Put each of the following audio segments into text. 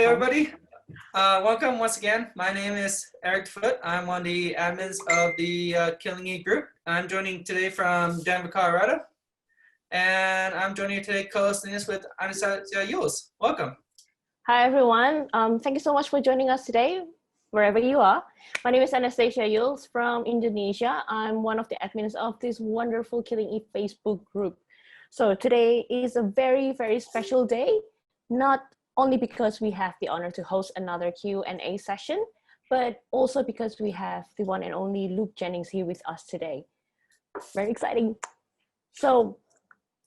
everybody. Welcome once again. My name is Eric Foote. I'm one of the admins of the Killing Eve group. I'm joining today from Denver, Colorado. And I'm joining you today co-hosting this with Anastasia Yules. Welcome. Hi, everyone. Thank you so much for joining us today, wherever you are. My name is Anastasia Yules from Indonesia. I'm one of the admins of this wonderful Killing Eve Facebook group. So today is a very, very special day, not only because we have the honor to host another Q&A session, but also because we have the one and only Luke Jennings here with us today. Very exciting. So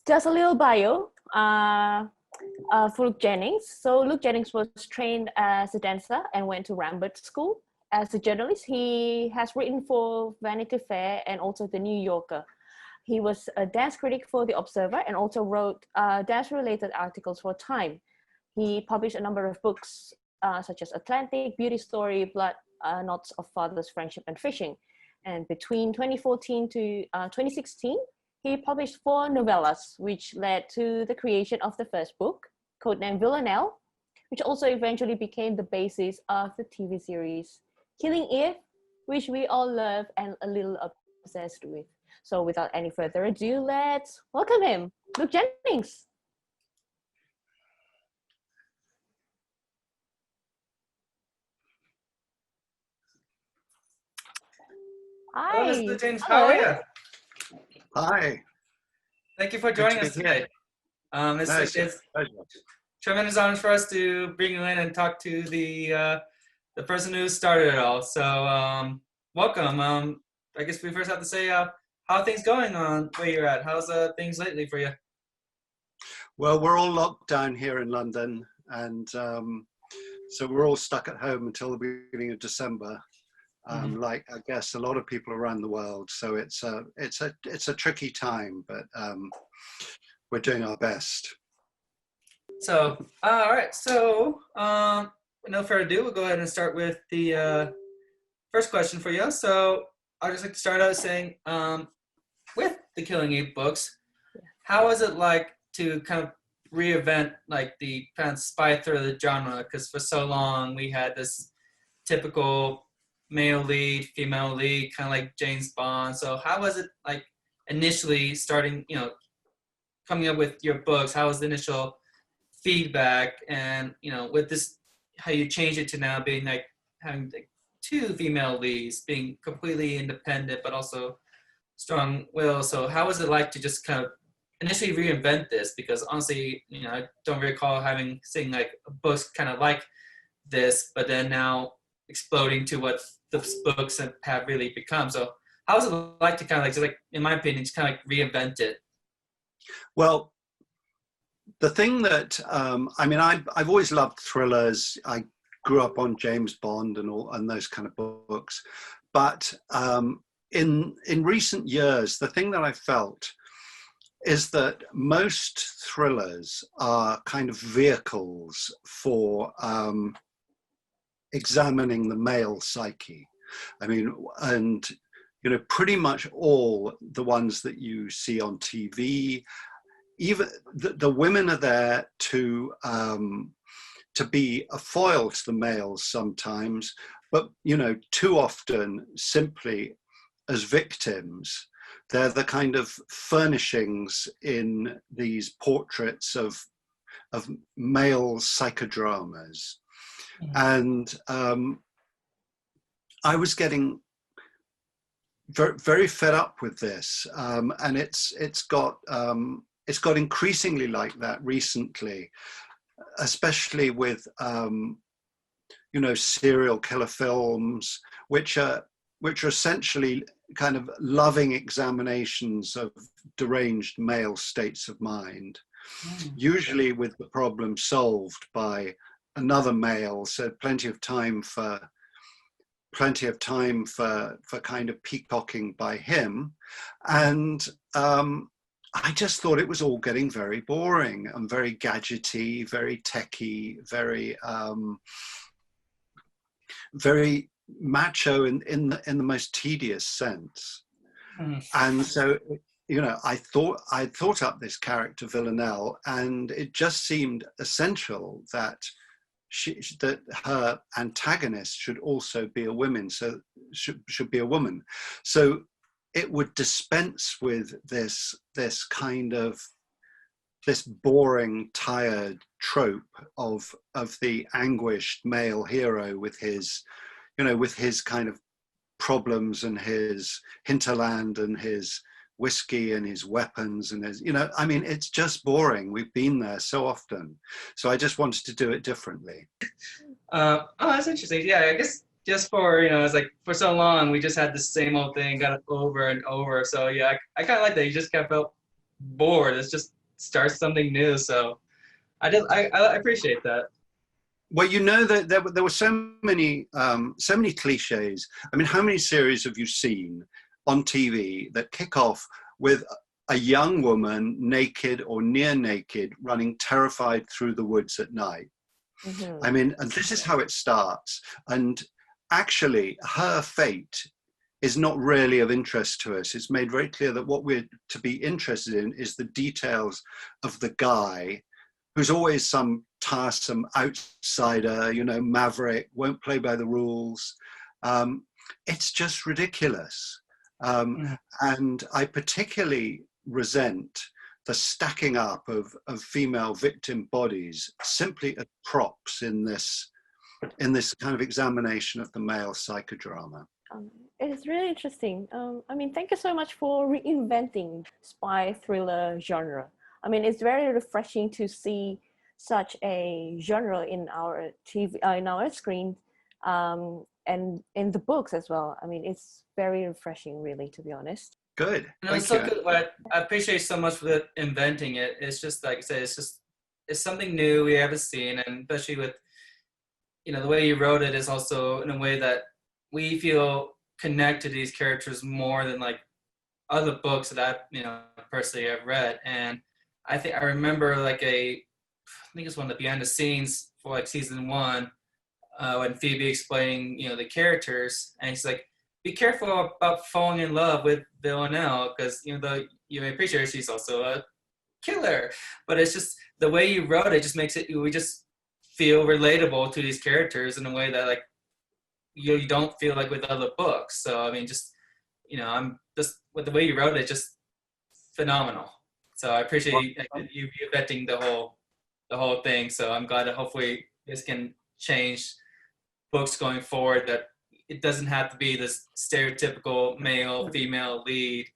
just a little bio for Luke Jennings. So Luke Jennings was trained as a dancer and went to Rambert School. As a journalist, he has written for Vanity Fair and also The New Yorker. He was a dance critic for The Observer and also wrote dance-related articles for Time. He published a number of books such as Atlantic, Beauty Story, Blood Knots of Fathers, Friendship, and Fishing. And between 2014 to 2016, he published 4 novellas, which led to the creation of the first book, Codename Villanelle, which also eventually became the basis of the TV series Killing Eve, which we all love and a little obsessed with. So without any further ado, let's welcome him, Luke Jennings. Hi. Hello, Mr. James. How are you? Hi. Thank you for joining us today. It's tremendous honor for us to bring you in and talk to the person who started it all. So welcome. I guess we first have to say how are things going on where you're at? How's things lately for you? Well, we're all locked down here in London, and so we're all stuck at home until the beginning of December. Like I guess a lot of people around the world. So it's a tricky time, but we're doing our best. So all right. So no further ado, we'll go ahead and start with the first question for you. So I'd just like to start out saying, with the Killing Eve books, how is it like to kind of reinvent like the kind of spy thriller genre? Because for so long we had this typical male lead, female lead, kind of like James Bond. So how was it like initially starting, coming up with your books? How was the initial feedback? And, with this, how you changed it to now being like having like 2 female leads, being completely independent, but also strong will. So how was it like to just kind of initially reinvent this? Because honestly, I don't recall seeing like books kind of like this, but then now exploding to what the books have really become. So how is it like to kind of like, just like, in my opinion, just kind of like reinvent it? Well, the thing that I've always loved thrillers. I grew up on James Bond and those kind of books, but in recent years, the thing that I felt is that most thrillers are kind of vehicles for examining the male psyche. I mean, and pretty much all the ones that you see on TV, even the women are there to be a foil to the males sometimes, but too often simply as victims. They're the kind of furnishings in these portraits of male psychodramas. And I was getting very, very fed up with this, and it's got increasingly like that recently, especially with serial killer films, which are essentially kind of loving examinations of deranged male states of mind, usually with the problem solved by another male, so plenty of time for kind of peacocking by him. And I just thought it was all getting very boring and very gadgety, very techy, very macho in the most tedious sense. And so I thought up this character Villanelle, and it just seemed essential that that her antagonist should also be a woman, so should be a woman. So it would dispense with this kind of this boring, tired trope of the anguished male hero with his, with his kind of problems and his hinterland and his whiskey and his weapons and his, I mean, it's just boring. We've been there so often. So I just wanted to do it differently. Oh, that's interesting. Yeah, I guess just for, it's like for so long, we just had the same old thing, got it over and over. So yeah, I kind of like that. You just kind of felt bored. It's just start something new. So I appreciate that. Well, that there were so many cliches. I mean, how many series have you seen on TV that kick off with a young woman naked or near naked running terrified through the woods at night? Mm-hmm. I mean, and this is how it starts. And actually, her fate is not really of interest to us. It's made very clear that what we're to be interested in is the details of the guy who's always some tiresome outsider, maverick, won't play by the rules. It's just ridiculous. And I particularly resent the stacking up of female victim bodies simply as props in this kind of examination of the male psychodrama. It's really interesting. I mean, thank you so much for reinventing spy thriller genre. I mean, it's very refreshing to see such a genre in our TV, in our screen, and in the books as well. I mean, it's very refreshing, really, to be honest. Good. No, it's so good. What I appreciate so much for inventing it. It's just like I said, it's something new we haven't seen, and especially with the way you wrote it is also in a way that we feel connect to these characters more than like other books that I personally have read. And I think I remember I think it's one of the behind the scenes for like season 1 when Phoebe explaining the characters, and she's like, be careful about falling in love with Villanelle, because though you may appreciate her, she's also a killer. But it's just the way you wrote it just makes it, we just feel relatable to these characters in a way that like you don't feel like with other books. So I mean, just I'm just with the way you wrote it, just phenomenal. So I appreciate you vetting the whole thing. So I'm glad that hopefully this can change books going forward, that it doesn't have to be this stereotypical male female lead,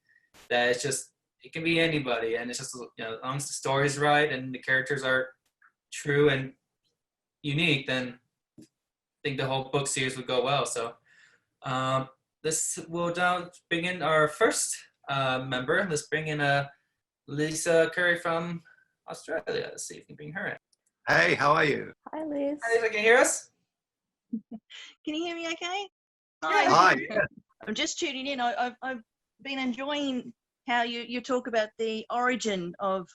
that it's just, it can be anybody, and it's just as long as the story's right and the characters are true and unique, then I think the whole book series would go well. So this will now bring in our first member. Let's bring in Lisa Curry from Australia. Let's see if we can bring her in. Hey, how are you? Hi, Liz. Hi, Lisa, can you hear us? Can you hear me okay? Hi. I'm just tuning in. I've been enjoying how you talk about the origin of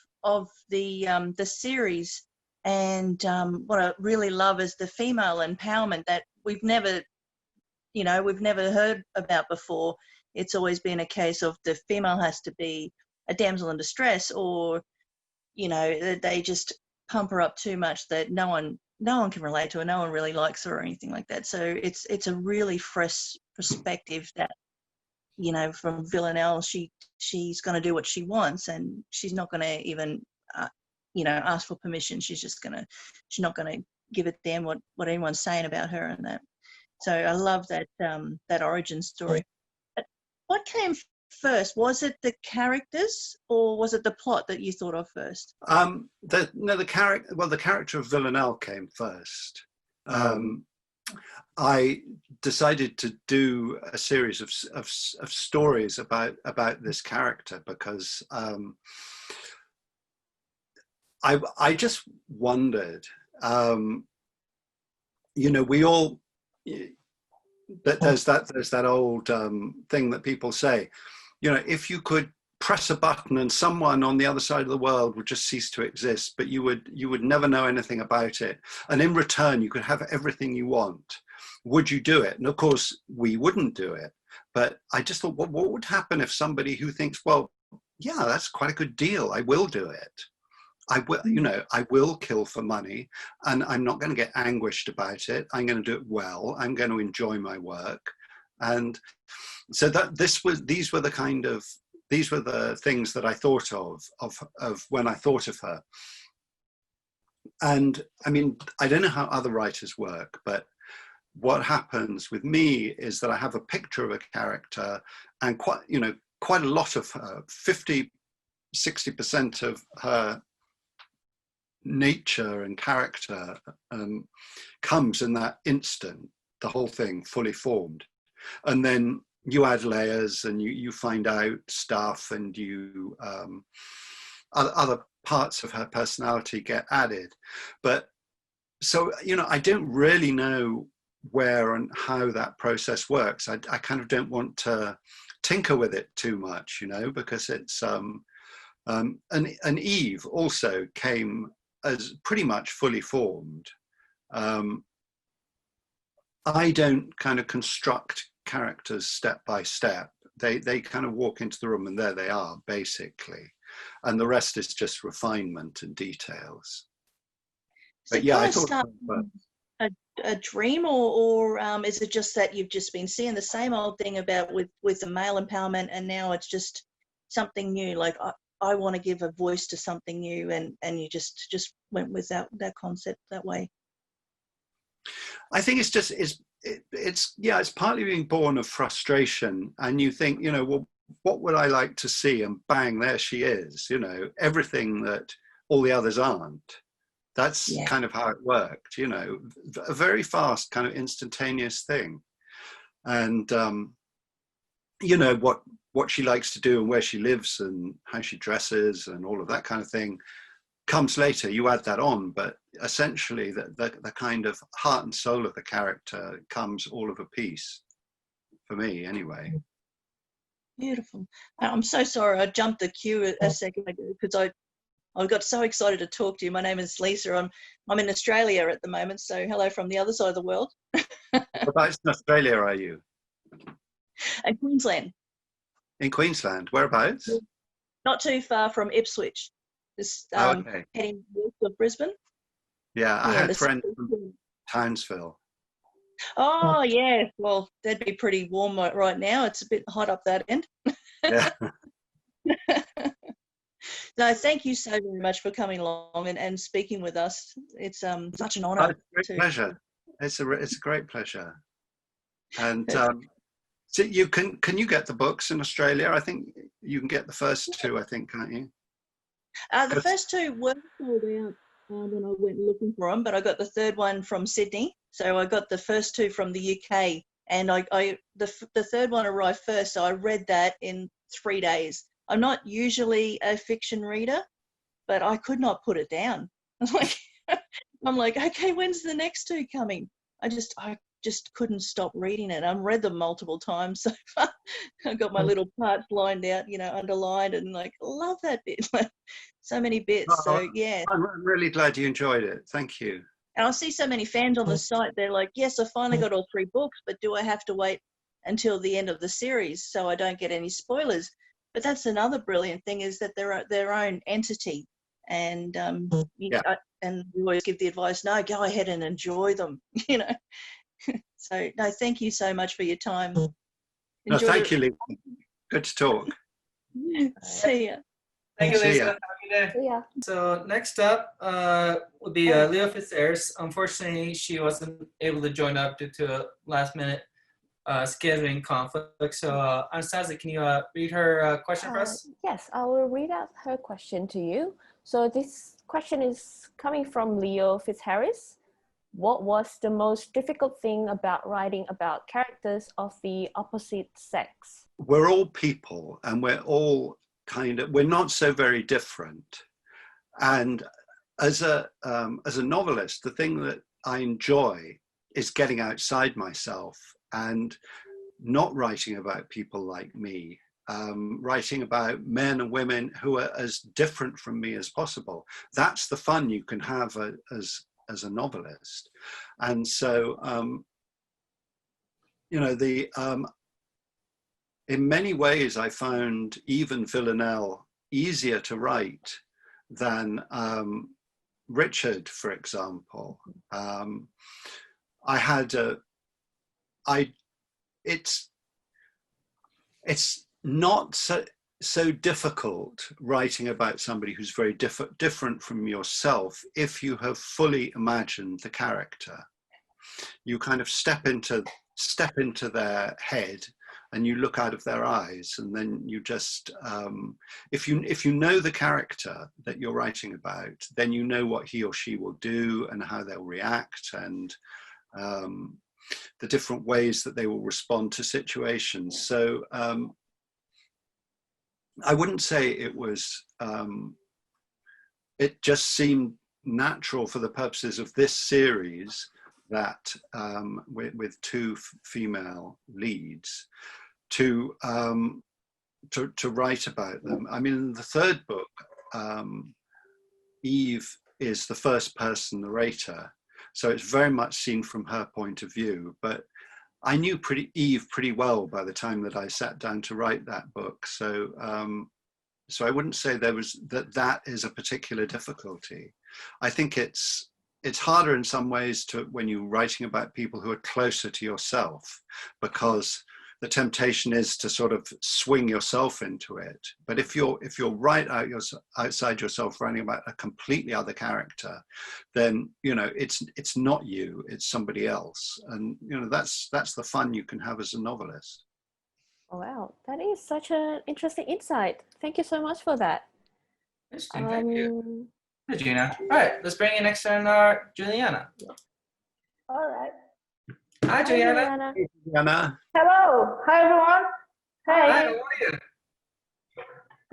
the series, and what I really love is the female empowerment that we've never heard about before. It's always been a case of the female has to be a damsel in distress, or they just pump her up too much that no one can relate to her, no one really likes her or anything like that. So it's a really fresh perspective that from Villanelle, she's going to do what she wants, and she's not going to even ask for permission. She's not going to give a damn what anyone's saying about her and that. So I love that origin story. But what came first? Was it the characters, or was it the plot that you thought of first? The character of Villanelle came first. I decided to do a series of stories about this character because I just wondered, we all, but there's that old thing that people say, if you could press a button and someone on the other side of the world would just cease to exist, but you would never know anything about it, and in return you could have everything you want, would you do it? And of course we wouldn't do it, but I just thought, what would happen if somebody who thinks, well, yeah, that's quite a good deal, I will do it. I will, you know, I will kill for money, and I'm not going to get anguished about it. I'm going to do it well. I'm going to enjoy my work. And so that these were the things that I thought of when I thought of her. And I mean, I don't know how other writers work, but what happens with me is that I have a picture of a character, and quite a lot of her, 50–60% of her nature and character comes in that instant, the whole thing fully formed. And then you add layers, and you find out stuff, and you other parts of her personality get added. But so, you know, I don't really know where and how that process works. I kind of don't want to tinker with it too much, you know, because it's and Eve also came as pretty much fully formed. I don't kind of construct characters step by step. They kind of walk into the room and there they are, basically, and the rest is just refinement and details. So But yeah, I kind of thought start a dream, or is it just that you've just been seeing the same old thing about with the male empowerment, and now it's just something new? Like I want to give a voice to something new, and you just went with that concept that way. I think it's just it's partly being born of frustration, and you think, you know, well, what would I like to see? And bang, there she is, you know, everything that all the others aren't. That's kind of how it worked, you know, a very fast kind of instantaneous thing. And, you know, what she likes to do and where she lives and how she dresses and all of that kind of thing comes later. You add that on, but essentially the kind of heart and soul of the character comes all of a piece, for me anyway. Beautiful. I'm so sorry I jumped the queue a second ago because I got so excited to talk to you. My name is Lisa. I'm in Australia at the moment, so hello from the other side of the world. Whereabouts in Australia are you? In Queensland. In Queensland, whereabouts? Not too far from Ipswich, just Okay. heading west of Brisbane. Yeah, I had friends from Townsville. Oh, yeah. Well, that'd be pretty warm right now. It's a bit hot up that end. Yeah. No, thank you so very much for coming along and speaking with us. It's such an honour. It's a great pleasure. It's a great pleasure. And so you can you get the books in Australia? I think you can get the first two, I think, can't you? The first two were sold out when I went looking for them, but I got the third one from Sydney. So I got the first two from the UK, and the third one arrived first, so I read that in 3 days. I'm not usually a fiction reader, but I could not put it down. I'm like, okay, when's the next two coming? I just couldn't stop reading it. I've read them multiple times so far. I've got my little parts lined out, you know, underlined, and like, love that bit. So many bits. So yeah. I'm really glad you enjoyed it. Thank you. And I see so many fans on the site. They're like, yes, I finally got all 3 books, but do I have to wait until the end of the series so I don't get any spoilers? But that's another brilliant thing, is that they're their own entity. And and we always give the advice, no, go ahead and enjoy them, you know. So, no, thank you so much for your time. No, thank you, Lisa. Good to talk. See ya. Thank you, See Lisa. ya. Have a good day. Yeah. So next up would be Leo Fitzayers. Unfortunately, she wasn't able to join up due to a last-minute scheduling conflict. So Anastasia, can you read her question for us? Yes, I will read out her question to you. So this question is coming from Leo Fitzharris. What was the most difficult thing about writing about characters of the opposite sex? We're all people, and we're all we're not so very different. And as a novelist, the thing that I enjoy is getting outside myself and not writing about people like me, writing about men and women who are as different from me as possible. That's the fun you can have as a novelist. And so, you know, in many ways, I found Eve and Villanelle easier to write than Richard, for example. It's not so difficult writing about somebody who's very different from yourself if you have fully imagined the character. You kind of step into their head and you look out of their eyes, and then you just if you know the character that you're writing about, then you know what he or she will do and how they'll react, and the different ways that they will respond to situations. So I wouldn't say it was, it just seemed natural for the purposes of this series that with two female leads to write about them. I mean, in the third book, Eve is the first person narrator, so it's very much seen from her point of view, but I knew Eve pretty well by the time that I sat down to write that book. So so I wouldn't say that is a particular difficulty. I think it's harder in some ways when you're writing about people who are closer to yourself, because the temptation is to sort of swing yourself into it. But if you're right outside yourself, writing about a completely other character, then it's not you, it's somebody else, and that's the fun you can have as a novelist. Oh, wow, that is such an interesting insight. Thank you so much for that. Interesting, thank you. Hey, Gina. All right, let's bring in next in Juliana. All right. Hi, Juliana. Hey, Juliana. Hello. Hi, everyone. Hi, Hey. how are you?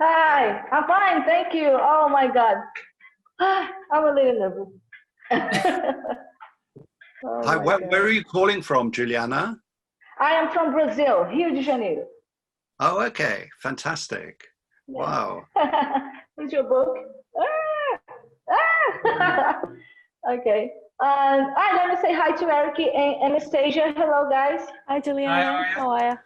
Hi. I'm fine. Thank you. Oh, my God. I'm a little nervous. Oh, Hi, my where are you calling from, Juliana? I am from Brazil, Rio de Janeiro. Oh, okay. Fantastic. Yeah. Wow. What's your book? Okay. Let me say hi to Eric and Anastasia. Hello, guys. Hi, Juliana. Hi, how are you?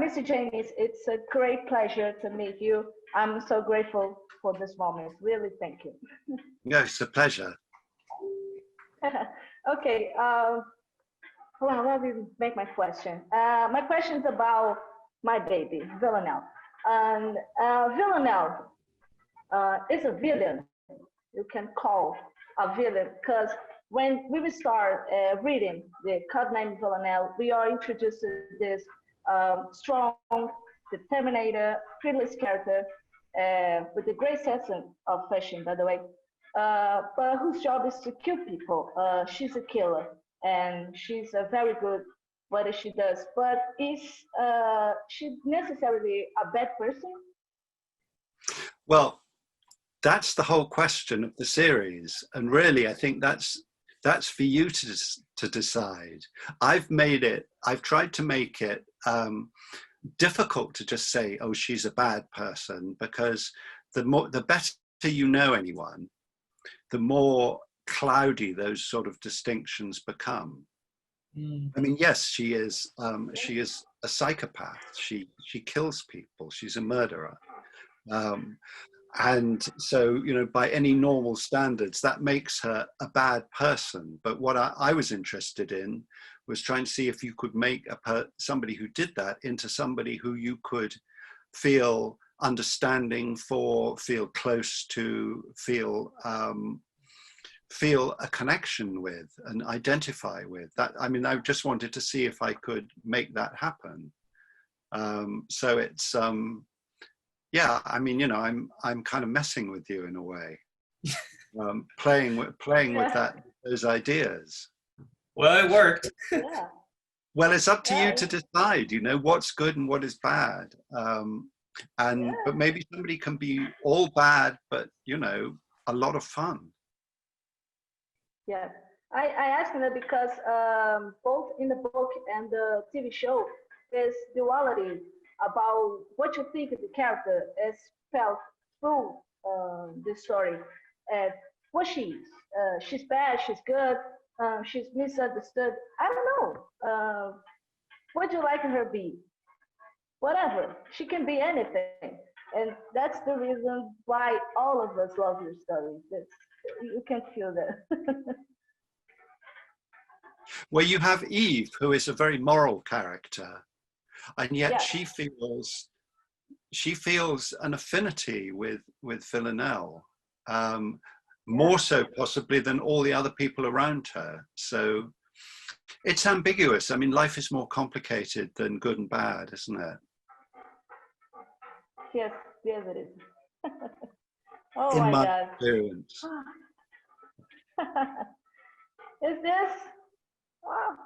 Mr. James, it's a great pleasure to meet you. I'm so grateful for this moment. Really, thank you. Yeah, it's a pleasure. Okay. Well, let me make my question. My question is about my baby, Villanelle. And Villanelle is a villain. You can call a villain, because when we will start reading the Codename Villanelle, we are introduced to this strong, determined, fearless character with a great sense of fashion, by the way, but whose job is to kill people. She's a killer, and she's very good what she does. But is she necessarily a bad person? Well, that's the whole question of the series, and really I think that's for you to decide. I've tried to make it difficult to just say, oh, she's a bad person, because the better you know anyone, the more cloudy those sort of distinctions become. I mean, yes, she is a psychopath. She kills people. She's a murderer. And so, by any normal standards, that makes her a bad person. But what I was interested in was trying to see if you could make somebody who did that into somebody who you could feel understanding for, feel close to, feel a connection with and identify with. That, I mean, I just wanted to see if I could make that happen. So it's yeah, I mean, I'm kind of messing with you in a way, playing with those ideas. Well, it worked. Yeah. Well, it's up to you to decide, what's good and what is bad. But maybe somebody can be all bad, but a lot of fun. Yeah, I asked that because both in the book and the TV show, there's duality about what you think of the character is felt through the story. What she is. She's bad, she's good, she's misunderstood. I don't know. What do you like her be? Whatever. She can be anything. And that's the reason why all of us love your stories. You can feel that. Well, you have Eve, who is a very moral character, and yet Yeah. she feels an affinity with Villanelle, more so possibly than all the other people around her. So it's ambiguous. I mean, life is more complicated than good and bad, isn't it? Yes, yes, it is. Oh In my my God. experience. Is this? Wow.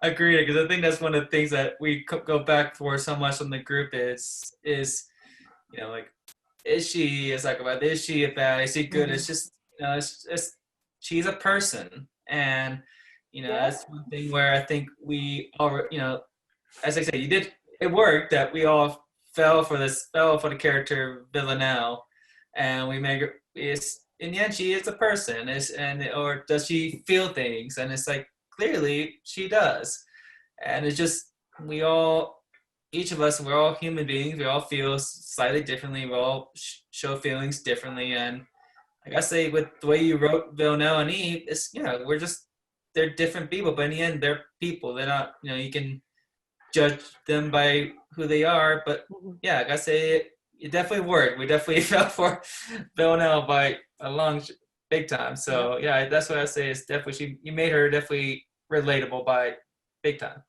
Agreed, because I think that's one of the things that we go back for so much on the group is like, is she a psychopath? Is she a bad? Is she good? It's just, it's she's a person, and that's one thing where I think we all, as I said, it worked that we all fell for the character Villanelle, and we make her, it's in the end she is a person, or does she feel things? And it's like, clearly she does, and it's just, each of us, we're all human beings, we all feel slightly differently, we all show feelings differently, and like I say, with the way you wrote Villanelle and Eve, it's, they're different people, but in the end they're people. They're not, you can judge them by who they are, but yeah, like I say, it definitely worked. We definitely fell for Villanelle by a big time. So yeah, that's what I say, is definitely you made her definitely relatable by big time.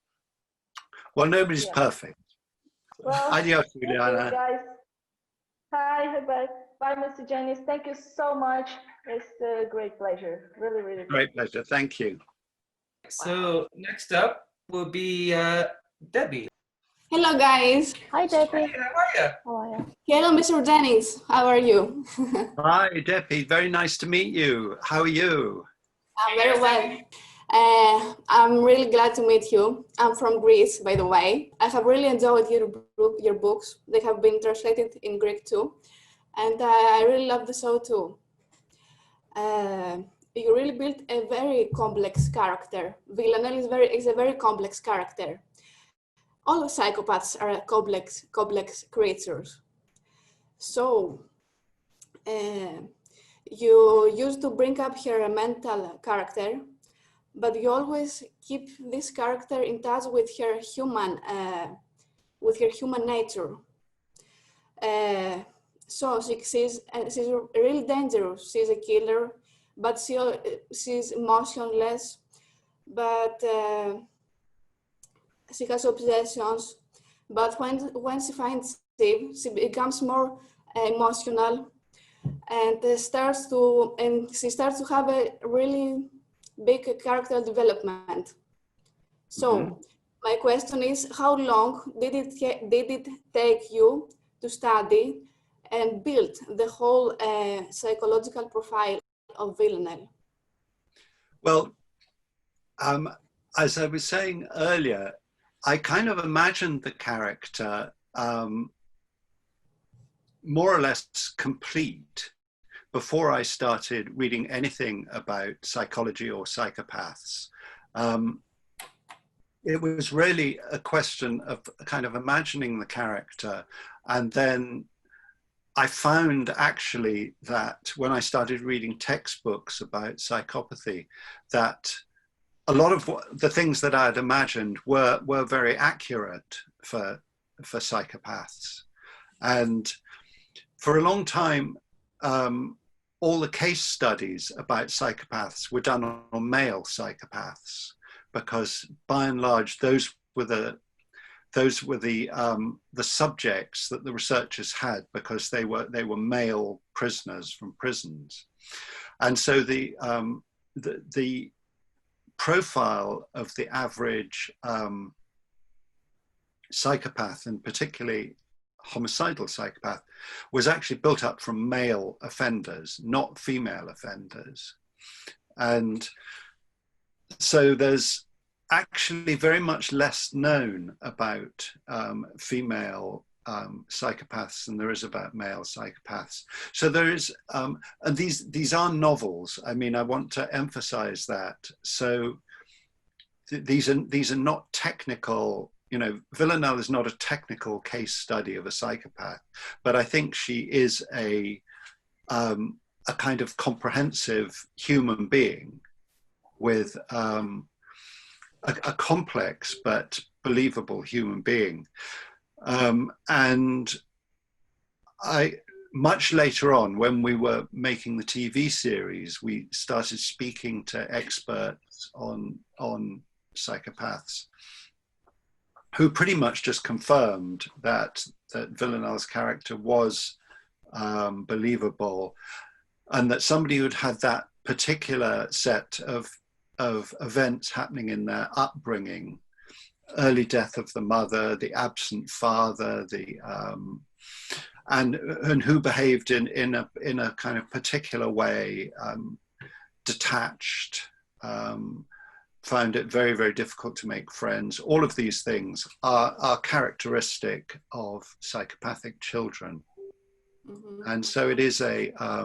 Well, nobody's perfect. Well, Adios, thank you, Juliana. guys. Hi, bye, Mr. Jennings. Thank you so much. It's a great pleasure. Really, really Great pleasure. Thank you. So next up will be Debbie. Hello, guys. Hi, Debbie. Hey, how are you? How are you? Hello, Mr. Jennings. How are you? Hi, Debbie. Very nice to meet you. How are you? I'm very well. I'm really glad to meet you. I'm from Greece, by the way. I have really enjoyed your books. They have been translated in Greek too. And I really love the show too. You really built a very complex character. Villanelle is a very complex character. All psychopaths are complex creatures. So you used to bring up her mental character, but you always keep this character in touch with her human nature. So she's really dangerous. She's a killer, but she's emotionless. But she has obsessions. But when she finds Steve, she becomes more emotional, and she starts to have a really big character development. So my question is, how long did it take you to study and build the whole psychological profile of Villanelle? Well, as I was saying earlier, I kind of imagined the character more or less complete before I started reading anything about psychology or psychopaths. It was really a question of kind of imagining the character. And then I found actually that when I started reading textbooks about psychopathy, that a lot of the things that I had imagined were very accurate for psychopaths. And for a long time, all the case studies about psychopaths were done on male psychopaths, because by and large, those were the subjects that the researchers had, because they were male prisoners from prisons. And so the profile of the average psychopath, and particularly homicidal psychopath, was actually built up from male offenders, not female offenders. And so there's actually very much less known about female psychopaths than there is about male psychopaths. So there is, and these are novels. I mean, I want to emphasize that. So these are not technical you know, Villanelle is not a technical case study of a psychopath, but I think she is a kind of comprehensive human being with a complex but believable human being. And much later on, when we were making the TV series, we started speaking to experts on psychopaths, who pretty much just confirmed that Villanelle's character was believable, and that somebody who'd had that particular set of events happening in their upbringing, early death of the mother, the absent father, and who behaved in a kind of particular way, detached, found it very, very difficult to make friends. All of these things are characteristic of psychopathic children. Mm-hmm. And so it is I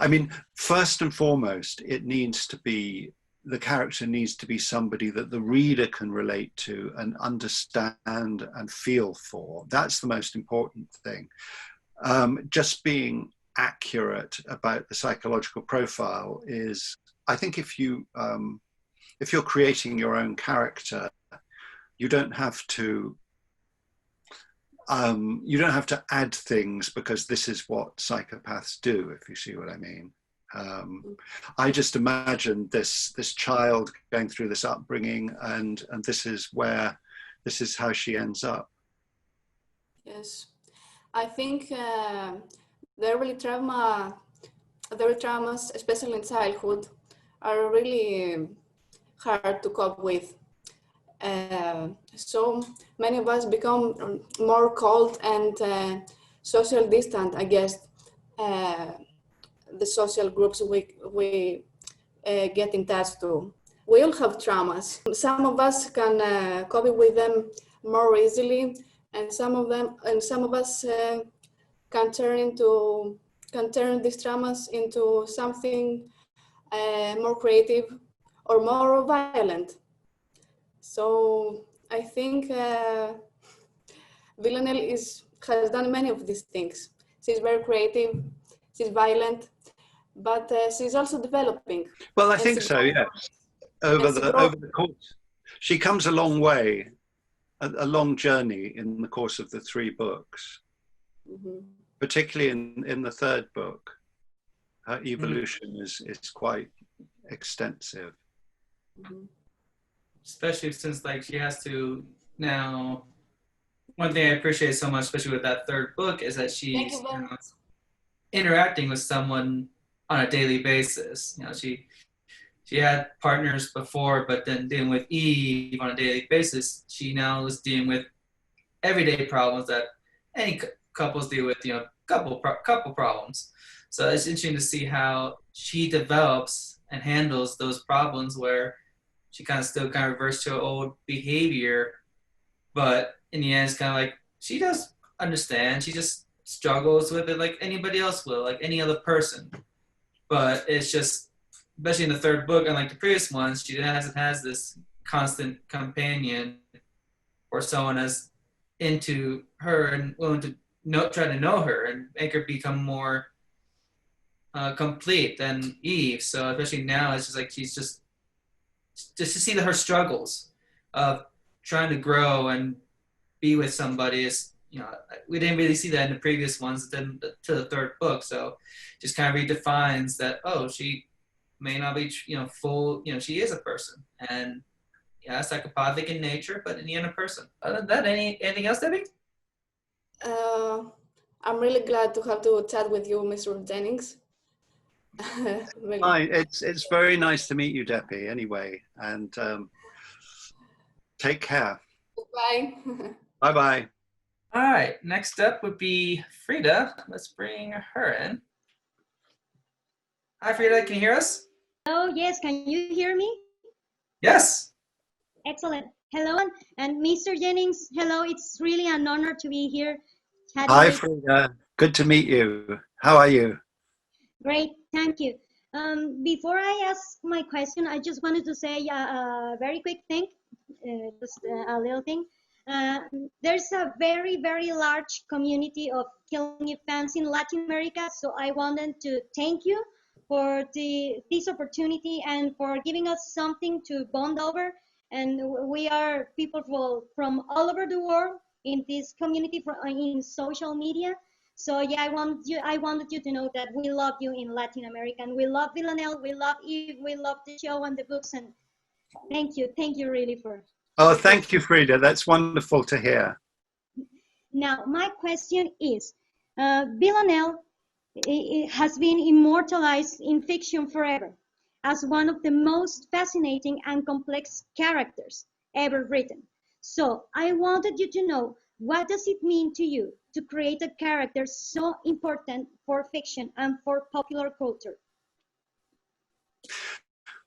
mean, first and foremost, the character needs to be somebody that the reader can relate to and understand and feel for. That's the most important thing. Just being accurate about the psychological profile is, I think, if you're creating your own character, you don't have to add things because this is what psychopaths do, if you see what I mean. I just imagined this child going through this upbringing, and this is how she ends up. Yes, I think the early traumas, especially in childhood, are really hard to cope with. So many of us become more cold and social distant against the social groups we get in touch to. We all have traumas. Some of us can cope with them more easily, and some of us can turn these traumas into something more creative or more violent. So I think Villanelle has done many of these things. She's very creative, she's violent, but she's also developing. Well, I think so, yes. Over the course, she comes a long way, a long journey in the course of the 3 books, mm-hmm. particularly in the 3rd book. Her evolution is quite extensive. Mm-hmm. Especially since she has to now. One thing I appreciate so much, especially with that 3rd book, is that she's interacting with someone on a daily basis. You know, she had partners before, but then dealing with Eve on a daily basis, she now is dealing with everyday problems that any couples deal with. You know, couple problems. So it's interesting to see how she develops and handles those problems where she still reverts to her old behavior, but in the end, it's she does understand. She just struggles with it like anybody else will, like any other person. But it's just, especially in the 3rd book, unlike the previous ones, she has this constant companion or someone that's into her and willing to try to know her and make her become more complete than Eve. So especially now, it's just she's just to see her struggles of trying to grow and be with somebody is, we didn't really see that in the previous ones to the 3rd book. So just redefines that, she may not be, full, she is a person and psychopathic in nature, but in the end a person. Other than that, anything else, Debbie? I'm really glad to have to chat with you, Mr. Jennings. Really. Hi, it's very nice to meet you, Debbie, anyway, and take care. Bye. Bye-bye. All right, next up would be Frida. Let's bring her in. Hi, Frida, can you hear us? Oh, yes, can you hear me? Yes. Excellent. Hello, and Mr. Jennings, hello, it's really an honor to be here. Hi, Frida. Good to meet you. How are you? Great, thank you. Before I ask my question, I just wanted to say a very quick thing, just a little thing. there's a very, very large community of Killing Eve fans in Latin America. So I wanted to thank you for this opportunity and for giving us something to bond over. And we are people from all over the world in this community in social media. So yeah, I wanted you to know that we love you in Latin America, and we love Villanelle, we love Eve, we love the show and the books, and thank you really for. Oh, thank you, Frida. That's wonderful to hear. Now, my question is, Villanelle has been immortalized in fiction forever as one of the most fascinating and complex characters ever written. So I wanted you to know, what does it mean to you to create a character so important for fiction and for popular culture?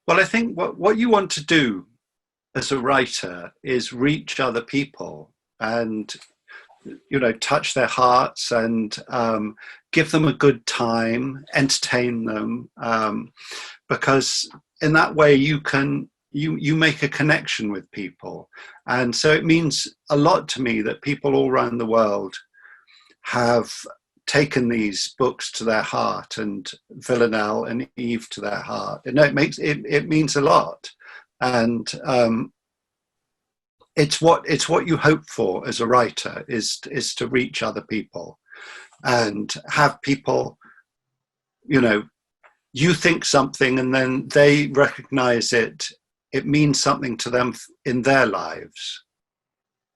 Well, I think what you want to do as a writer is reach other people and, you know, touch their hearts and give them a good time, entertain them, because in that way you make a connection with people. And so it means a lot to me that people all around the world have taken these books to their heart, and Villanelle and Eve to their heart. You know, it means a lot. And it's what you hope for as a writer, is to reach other people and have people, you know, you think something and then they recognize it means something to them in their lives.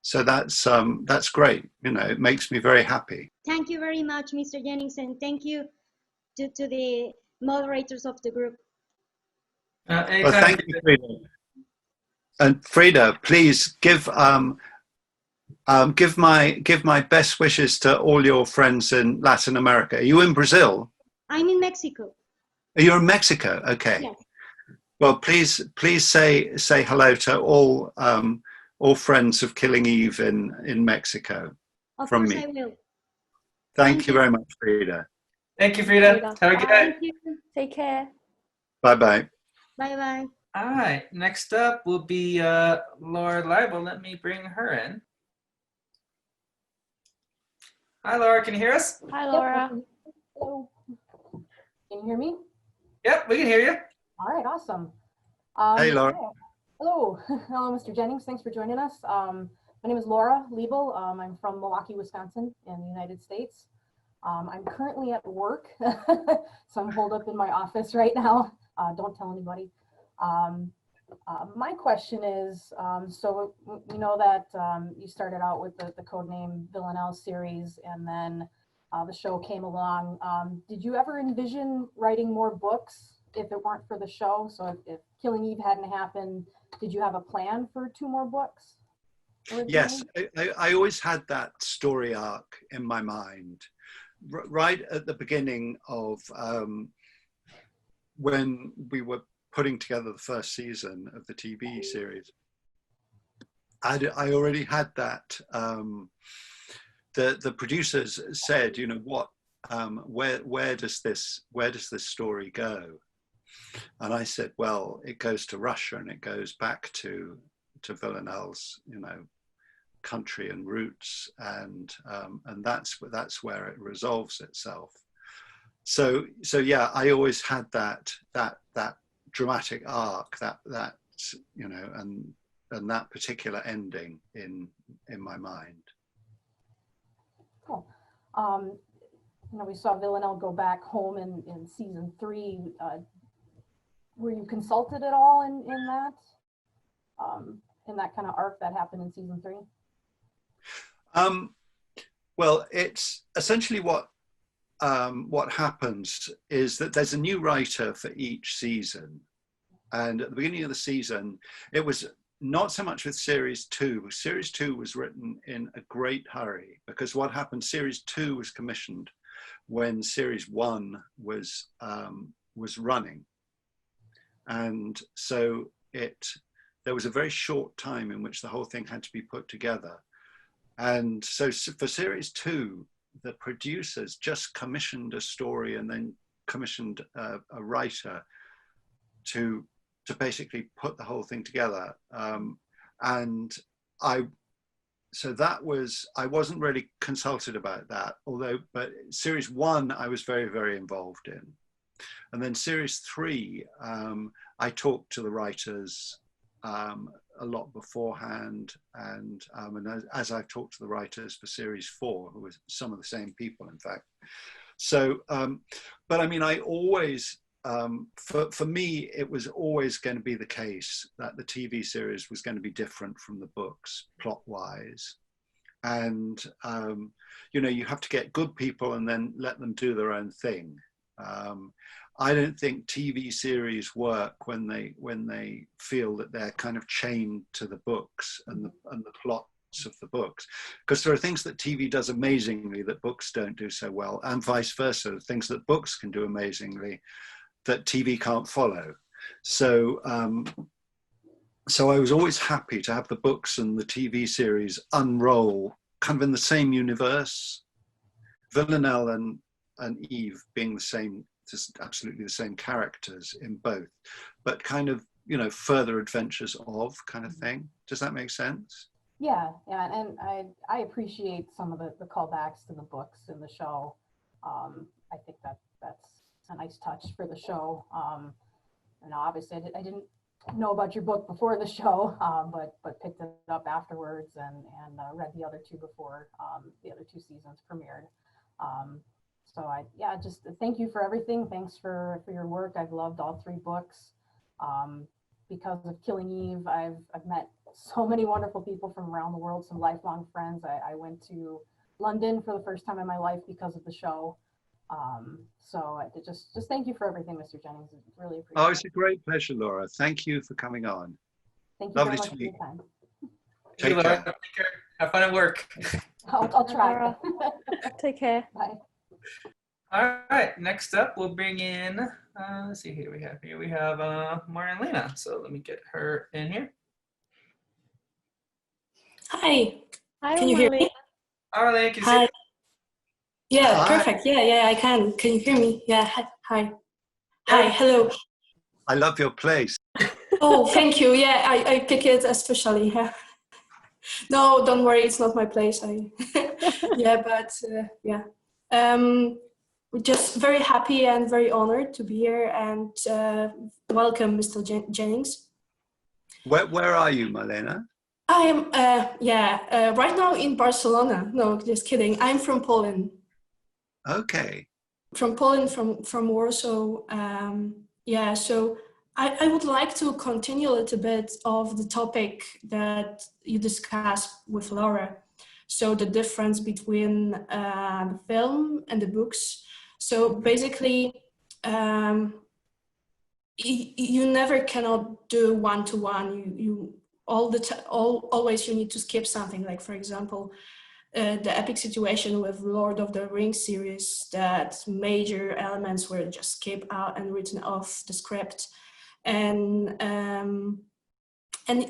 So that's great. You know, it makes me very happy. Thank you very much, Mr. Jennings, and thank you to the moderators of the group. Well, thank you, Frida. And Frida, please give my best wishes to all your friends in Latin America. Are you in Brazil? I'm in Mexico. You're in Mexico. Okay. Yes. Well, please say hello to all friends of Killing Eve in Mexico. Of from course me. I will. Thank you very much, Frida. Thank you, Frida. Have a good day. Thank you. Take care. Bye-bye. Bye-bye. All right, next up will be Laura Leibel. Let me bring her in. Hi, Laura. Can you hear us? Hi, Laura. Hello. Can you hear me? Yep, we can hear you. All right, awesome. Hey, Laura. Hello. Hello, Mr. Jennings. Thanks for joining us. My name is Laura Leibel. I'm from Milwaukee, Wisconsin in the United States. I'm currently at work, so I'm holed up in my office right now. Don't tell anybody. My question is, so we know that you started out with the Codename Villanelle series, and then the show came along. Did you ever envision writing more books if it weren't for the show? So if Killing Eve hadn't happened, did you have a plan for 2 more books originally? Yes, I always had that story arc in my mind. Right at the beginning of when we were putting together the first season of the TV series, I already had that. The producers said, you know, what, where does this story go? And I said, well, it goes to Russia and it goes back to Villanelle's, you know, country and roots, and that's where it resolves itself. So yeah, I always had that dramatic arc, that you know, and that particular ending in my mind. Cool. You know, we saw Villanelle go back home in season 3. Were you consulted at all in that kind of arc that happened in season 3? Well, it's essentially what happens is that there's a new writer for each season, and at the beginning of the season, it was not so much with series 2. Series 2 was written in a great hurry, because what happened, series 2 was commissioned when series 1 was running, and so there was a very short time in which the whole thing had to be put together. And so for series 2, the producers just commissioned a story and then commissioned a writer to basically put the whole thing together. And so that was, I wasn't really consulted about that, but series 1 I was very, very involved in. And then series 3, I talked to the writers a lot beforehand, and as I've talked to the writers for series 4, who were some of the same people, in fact. So, but I mean, I always, for me, it was always going to be the case that the TV series was going to be different from the books, plot-wise. And, you know, you have to get good people and then let them do their own thing. I don't think TV series work when they feel that they're kind of chained to the books and the plots of the books, because there are things that TV does amazingly that books don't do so well, and vice versa. Things that books can do amazingly that TV can't follow. So, so I was always happy to have the books and the TV series unroll kind of in the same universe. Villanelle and Eve being the same, just absolutely the same characters in both, but kind of, you know, further adventures of kind of thing. Does that make sense? Yeah, and I appreciate some of the callbacks to the books in the show. I think that's a nice touch for the show. And obviously I didn't know about your book before the show, but picked it up afterwards and read the other 2 before the other 2 seasons premiered. So just thank you for everything. Thanks for your work. I've loved all 3 books. Because of Killing Eve, I've met so many wonderful people from around the world, some lifelong friends. I went to London for the first time in my life because of the show. So just thank you for everything, Mr. Jennings. Really appreciate it. Oh, it's a great pleasure, Laura. Thank you for coming on. Thank you Lovely very much to for your meet time. Take Laura. care. Take care. Have fun at work. I'll try. Take care. Bye. All right, next up we'll bring in, let's see who we have here. We have Marlena. So let me get her in here. Hi. Hi, Can you hear me? Marlena, can you Hi. see? Yeah, Hi. perfect. Yeah, I can. Can you hear me? Yeah. Hi. Yeah. Hi. Hello. I love your place. Oh, thank you. Yeah, I pick it especially. Yeah. No, don't worry. It's not my place. Yeah, but yeah. We're just very happy and very honored to be here, and welcome, Mr. Jennings. Where are you, Marlena? I am right now in Barcelona. No, just kidding. I'm from Poland. Okay. From Poland, from Warsaw. Yeah, so I would like to continue a little bit of the topic that you discussed with Laura. So the difference between the film and the books. So basically, you never cannot do one-to-one. You always you need to skip something. Like, for example, the epic situation with Lord of the Rings series, that major elements were just skipped out and written off the script, and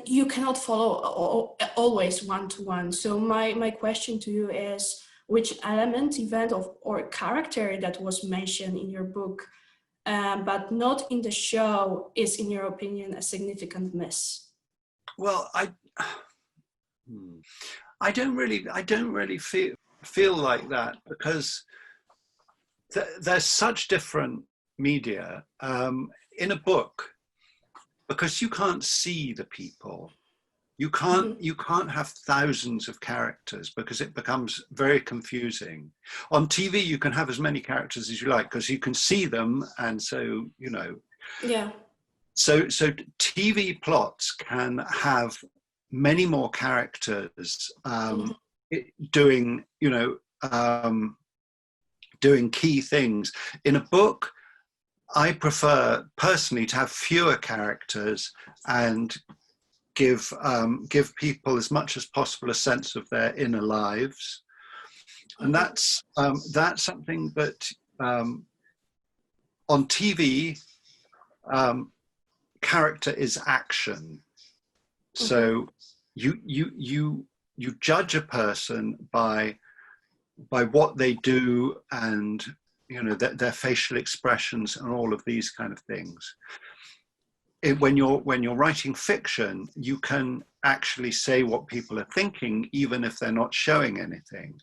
you cannot follow always one-to-one. So my question to you is, which element, event, or character that was mentioned in your book, but not in the show, is, in your opinion, a significant miss? Well, I don't really feel like that, because there's such different media in a book, because you can't see the people. You can't have thousands of characters, because it becomes very confusing. On TV, you can have as many characters as you like, because you can see them, and so, you know. Yeah. So TV plots can have many more characters doing, you know, doing key things. In a book, I prefer personally to have fewer characters and give people as much as possible a sense of their inner lives, and that's something that on TV, character is action. So you judge a person by what they do, and, you know, their facial expressions and all of these kind of things. When you're writing fiction, you can actually say what people are thinking, even if they're not showing anything.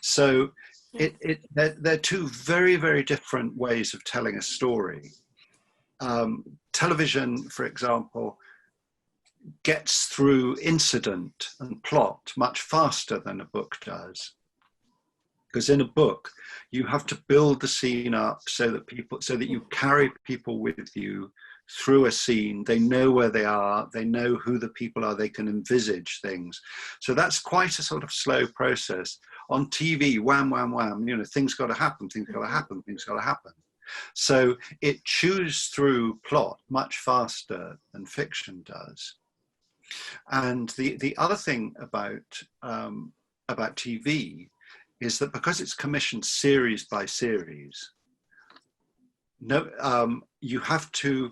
So they're two very, very different ways of telling a story. Television, for example, gets through incident and plot much faster than a book does. Because in a book, you have to build the scene up so that you carry people with you through a scene. They know where they are, they know who the people are, they can envisage things. So that's quite a sort of slow process. On TV, wham, wham, wham, you know, things got to happen, things got to happen, things got to happen. So it chews through plot much faster than fiction does. And the other thing about TV is that because it's commissioned series by series, you have to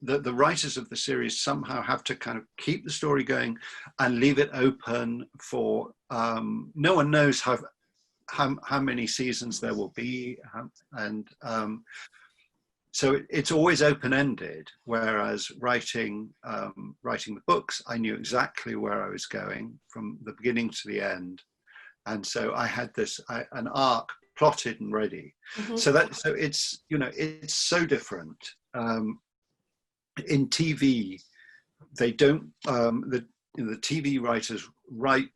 the writers of the series somehow have to kind of keep the story going and leave it open for no one knows how many seasons there will be, and so it's always open-ended. Whereas writing the books, I knew exactly where I was going from the beginning to the end. And so I had an arc plotted and ready. Mm-hmm. So it's, you know, it's so different. In TV, they don't, the TV writers read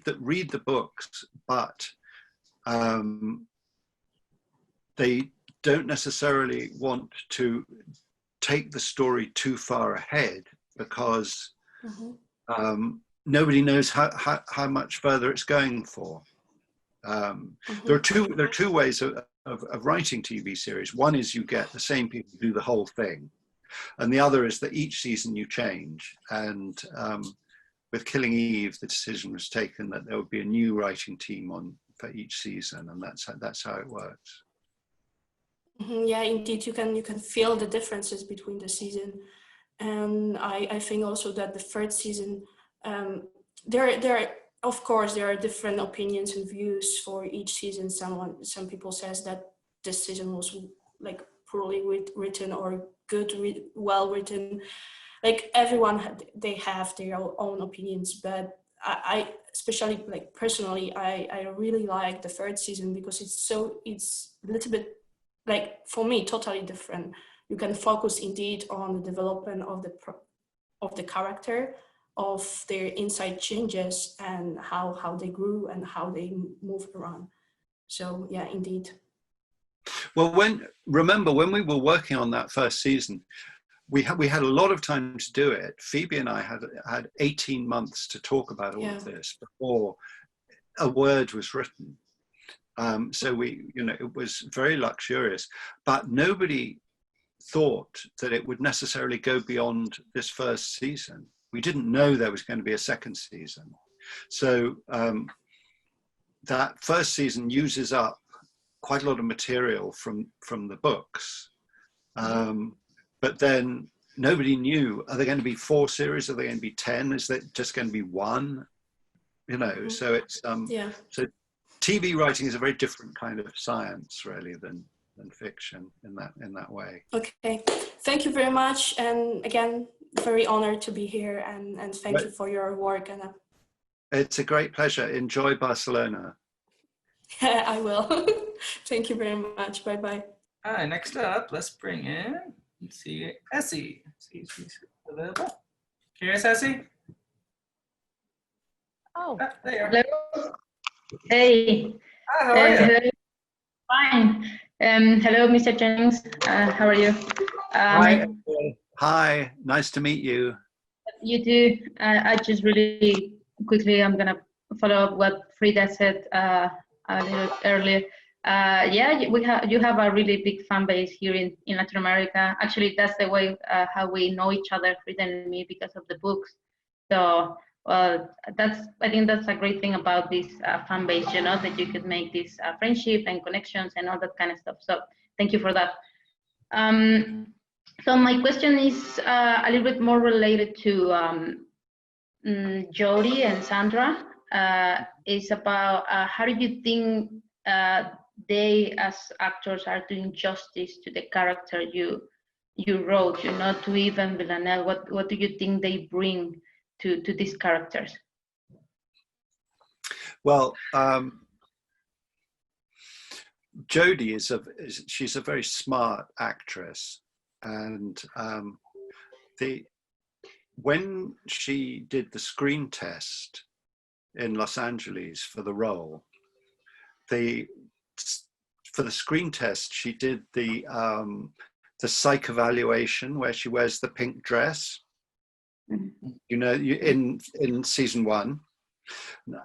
the books, but they don't necessarily want to take the story too far ahead, because nobody knows how much further it's going for. There are two ways of writing TV series. One is you get the same people do the whole thing, and the other is that each season you change. And with Killing Eve, the decision was taken that there would be a new writing team for each season, and that's how it works. Yeah, indeed, you can feel the differences between the season, and I think also that the third season, of course there are different opinions and views for each season. Some people says that this season was like poorly written or good, well written. Like everyone, they have their own opinions, but I especially, like personally, I really like the third season because it's a little bit, like for me, totally different. You can focus indeed on the development of the character, of their inside changes and how they grew and how they move around. So yeah, indeed. Well, remember when we were working on that first season, we had a lot of time to do it. Phoebe and I had 18 months to talk about all of this before a word was written. So it was very luxurious, but nobody thought that it would necessarily go beyond this first season. We didn't know there was going to be a second season. So that first season uses up quite a lot of material from the books. But then nobody knew, are there going to be 4 series? Are there going to be 10? Is that just going to be 1? You know, so it's, so TV writing is a very different kind of science, really, than fiction in that way. Okay, thank you very much, and again, very honored to be here, and thank you for your work. And it's a great pleasure. Enjoy Barcelona. I will. Thank you very much. Bye bye. All right, next up, let's bring in, let's see, Essie. See if she's available. Can you hear us, Essie? Oh, there you are. Hello. Hey. Hi, how are you? Hello. Fine. Hello, Mr. Jennings. How are you? Hi, nice to meet you. You too. I just really quickly, I'm gonna follow up what Frida said a little earlier. You have a really big fan base here in Latin America. Actually, that's the way how we know each other, Frida and me, because of the books. So I think that's a great thing about this fan base, you know, that you could make this friendship and connections and all that kind of stuff. So thank you for that. So my question is a little bit more related to Jodie and Sandra. Is about how do you think they as actors are doing justice to the character you wrote, you know, to Eve and Villanelle? What do you think they bring to these characters? Well, Jodie she's a very smart actress, and when she did the screen test in Los Angeles for the role, for the screen test she did the psych evaluation where she wears the pink dress, you know, in season 1.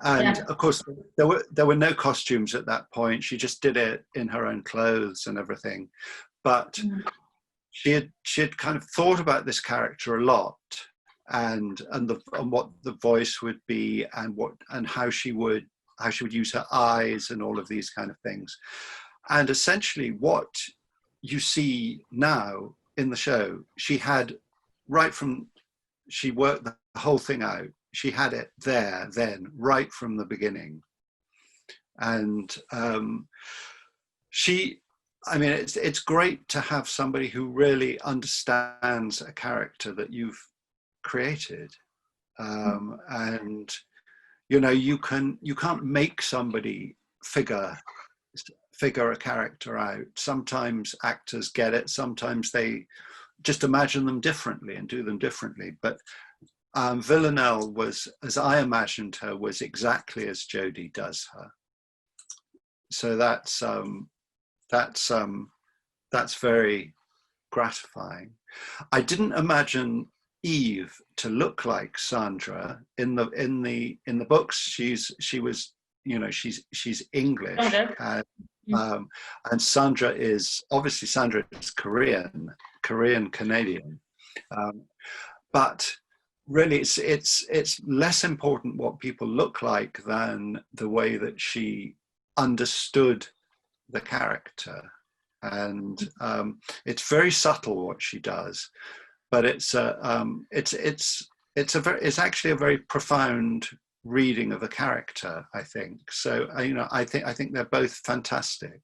And Yeah. of course there were no costumes at that point. She just did it in her own clothes and everything, but she had kind of thought about this character a lot, and what the voice would be, and how she would use her eyes and all of these kind of things. And essentially what you see now in the show, she had she worked the whole thing out. She had it there then, right from the beginning. And it's great to have somebody who really understands a character that you've created. And you know, you can't make somebody figure a character out. Sometimes actors get it, sometimes they just imagine them differently and do them differently. But Villanelle was, as I imagined her, was exactly as Jodie does her. So that's very gratifying. I didn't imagine Eve to look like Sandra. In the books, she was, you know, she's English, and Sandra is Korean Canadian, but really it's less important what people look like than the way that she understood the character. And it's very subtle what she does, but it's actually a very profound reading of a character, I think. So you know, I think they're both fantastic.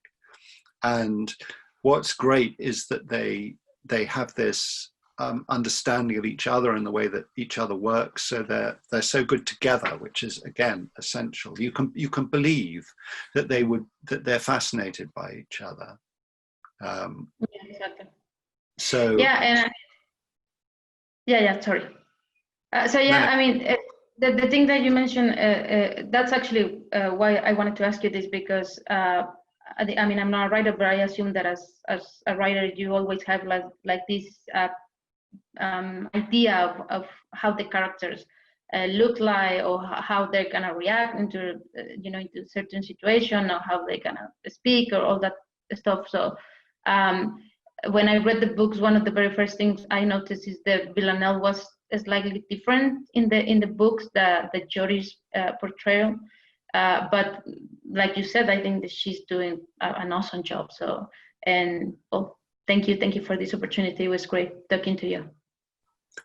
And what's great is that they have this understanding of each other and the way that each other works. So they're so good together, which is again essential. You can believe that they're fascinated by each other. Yeah, exactly. So yeah, and sorry. I mean, the thing that you mentioned, that's actually why I wanted to ask you this, because I mean, I'm not a writer, but I assume that as a writer, you always have like this idea of how the characters look like, or how they're gonna react into into certain situation, or how they're gonna speak, or all that stuff. So when I read the books, one of the very first things I noticed is that Villanelle was slightly different in the books, the Jodie's portrayal. But like you said, I think that she's doing an awesome job. So, and thank you for this opportunity. It was great talking to you.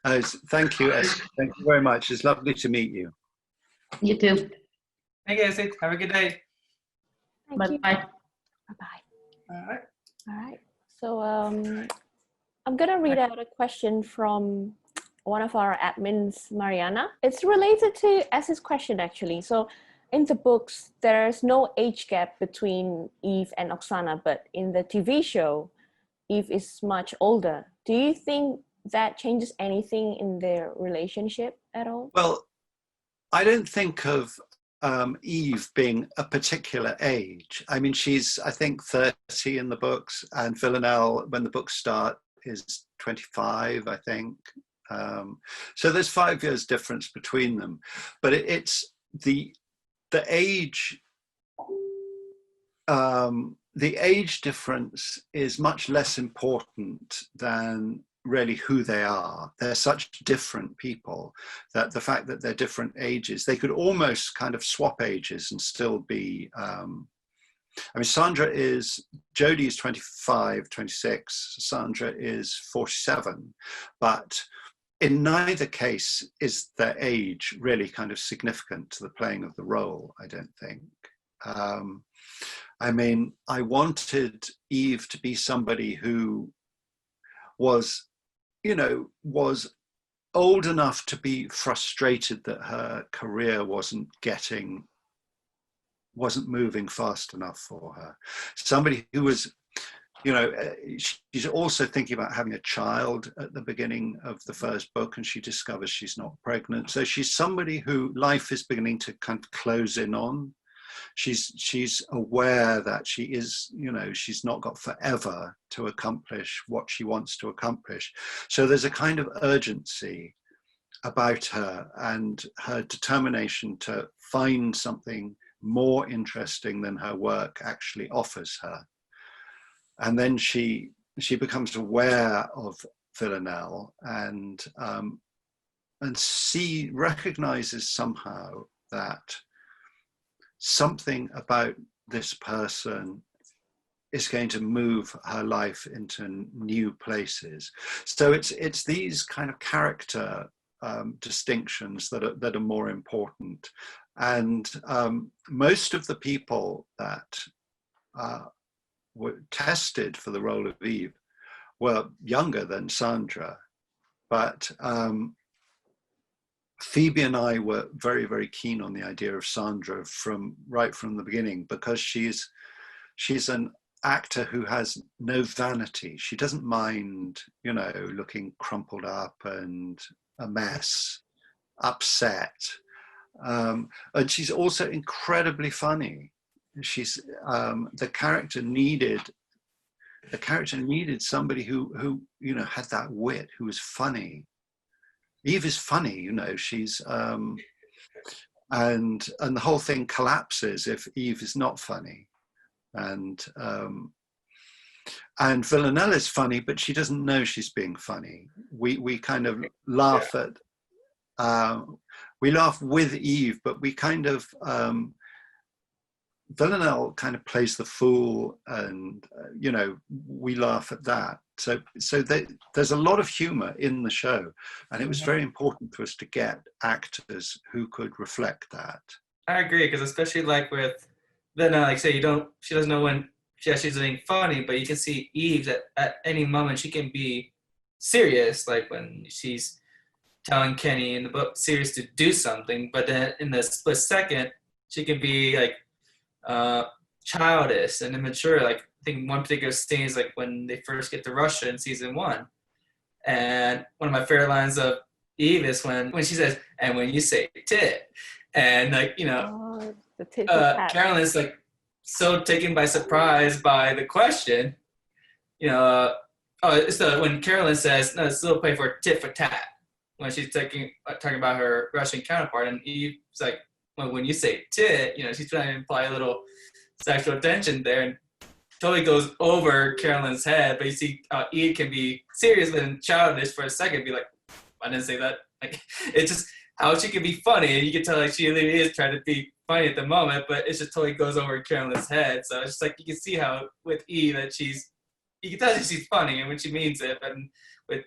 Thank you. Thank you very much. It's lovely to meet you. You too. Thank you, Essie. Have a good day. Thank you. Bye. Bye-bye. All right. All right. So I'm going to read out a question from one of our admins, Mariana. It's related to Essie's question, actually. So in the books, there's no age gap between Eve and Oxana, but in the TV show, Eve is much older. Do you think that changes anything in their relationship at all? Well, I don't think of Eve being a particular age. I mean, she's, I think, 30 in the books, and Villanelle, when the books start, is 25, I think. So there's 5 years difference between them, but it's the age. The age difference is much less important than really who they are. They're such different people that the fact that they're different ages, they could almost kind of swap ages and still be, I mean, Jodie is 25, 26, Sandra is 47, but in neither case is their age really kind of significant to the playing of the role, I don't think. I mean, I wanted Eve to be somebody who was old enough to be frustrated that her career wasn't moving fast enough for her. Somebody who was, you know, she's also thinking about having a child at the beginning of the first book, and she discovers she's not pregnant. So she's somebody who life is beginning to kind of close in on. She's aware that she is, you know, she's not got forever to accomplish what she wants to accomplish. So there's a kind of urgency about her and her determination to find something more interesting than her work actually offers her. And then she becomes aware of Villanelle and recognizes somehow that something about this person is going to move her life into new places. So it's these kind of character distinctions that are more important. And most of the people that were tested for the role of Eve were younger than Sandra, but Phoebe and I were very, very keen on the idea of Sandra right from the beginning, because she's an actor who has no vanity. She doesn't mind, you know, looking crumpled up and a mess, upset. And she's also incredibly funny. She's the character needed somebody who you know had that wit, who was funny. Eve is funny, you know. She's and the whole thing collapses if Eve is not funny, and Villanelle is funny, but she doesn't know she's being funny. We kind of laugh at we laugh with Eve, but we kind of Villanelle kind of plays the fool, and you know, we laugh at that. So there's a lot of humor in the show, and it was very important for us to get actors who could reflect that. I agree, because especially like with Villanelle, like say she doesn't know when she's being funny, but you can see Eve at any moment she can be serious, like when she's telling Kenny in the book serious to do something, but then in the split second she can be like childish and immature. Like I think one particular scene is like when they first get to Russia in season 1, and one of my favorite lines of Eve is when she says, "And when you say tit," and like, you know, Carolyn's like so taken by surprise by the question, you know. It's when Carolyn says, "No, it's a little play for tit for tat," when she's talking about her Russian counterpart, and Eve's like, well, when you say tit, you know, she's trying to imply a little sexual tension there, and totally goes over Carolyn's head. But you see Eve can be serious and childish for a second, be like, I didn't say that. Like, it's just how she can be funny, and you can tell like she really is trying to be funny at the moment, but it just totally goes over Carolyn's head. So it's just like you can see how with Eve that you can tell that she's funny and when she means it, but with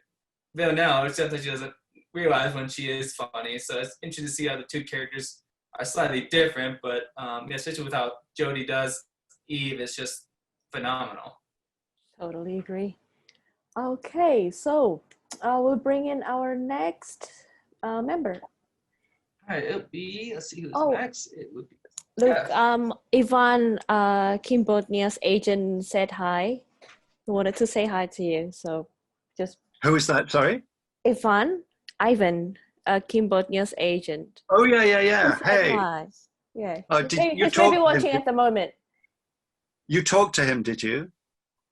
Villanelle, sometimes she doesn't realize when she is funny. So it's interesting to see how the two characters are slightly different, but especially with how Jodie does Eve, is just phenomenal. Totally agree. Okay, so we'll bring in our next member. All right, it would be, let's see who's next. It would be Look, Ivan, Kim Bodnia's agent said hi. He wanted to say hi to you, so just. Who is that? Sorry. Ivan, Kim Bodnia's agent. Oh yeah. Hey. Hi. Yeah. Did you he's talk maybe to watching him? at the moment. You talked to him, did you?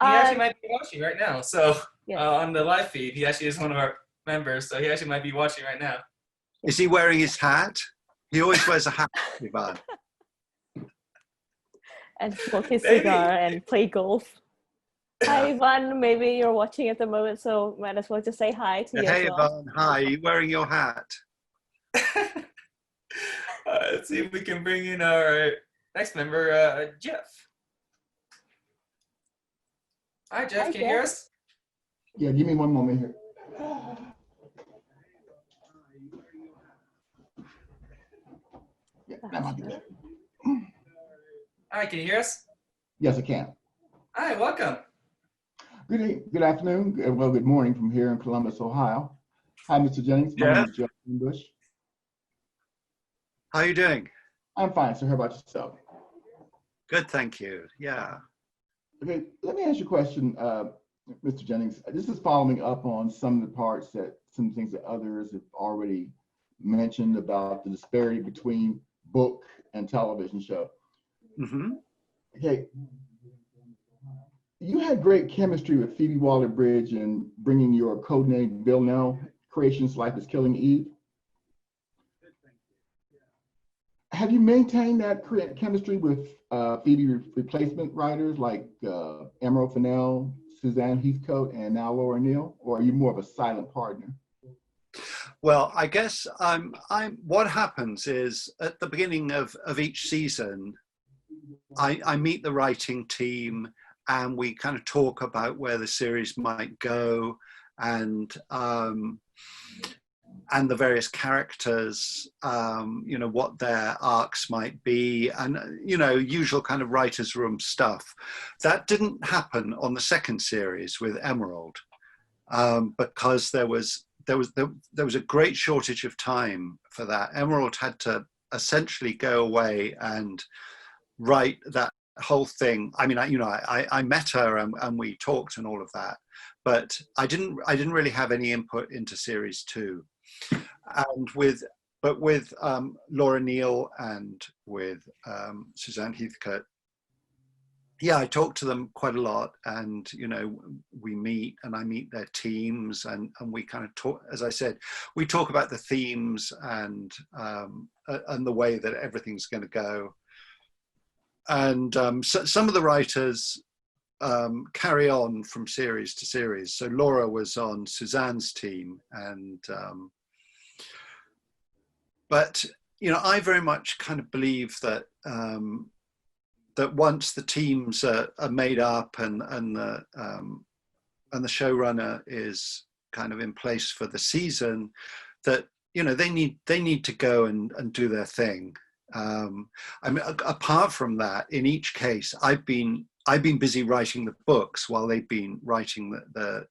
He actually might be watching right now. So on the live feed, he actually is one of our members. So he actually might be watching right now. Is he wearing his hat? He always wears a hat, Ivan. And smoke his cigar and play golf. Hi, Ivan. Maybe you're watching at the moment, so might as well just say hi to you. Hey, as well. Ivan. Hi. Are you wearing your hat? Let's see if we can bring in our next member, Jeff. Hi, Jeff. Can you hear us? Yeah, give me one moment here. Yeah, that might be good. Hi, can you hear us? Yes, I can. Hi, welcome. Good afternoon. Well, good morning from here in Columbus, Ohio. Hi, Mr. Jennings. My name is Joe Bush. How are you doing? I'm fine, sir. How about yourself? Good, thank you. Yeah. Okay, let me ask you a question, Mr. Jennings. This is following up on some things that others have already mentioned about the disparity between book and television show. Mm-hmm. Okay, you had great chemistry with Phoebe Waller-Bridge in bringing your codename Villanelle creations Life is Killing Eve. Have you maintained that chemistry with Phoebe replacement writers like Emerald Fennell, Suzanne Heathcote, and now Laura Neal, or are you more of a silent partner? Well, I guess what happens is at the beginning of each season, I meet the writing team and we kind of talk about where the series might go and the various characters, what their arcs might be, and usual kind of writers' room stuff. That didn't happen on the second series with Emerald because there was a great shortage of time for that. Emerald had to essentially go away and write that whole thing. I mean, I met her and we talked and all of that, but I didn't really have any input into series 2. And with Laura Neal and with Suzanne Heathcote, yeah, I talk to them quite a lot, and we meet and I meet their teams, and we kind of talk. As I said, we talk about the themes and the way that everything's going to go. And so some of the writers carry on from series to series. So Laura was on Suzanne's team, and but I very much kind of believe that that once the teams are made up and the showrunner is kind of in place for the season, that they need to go and do their thing. I mean, apart from that, in each case, I've been busy writing the books while they've been writing the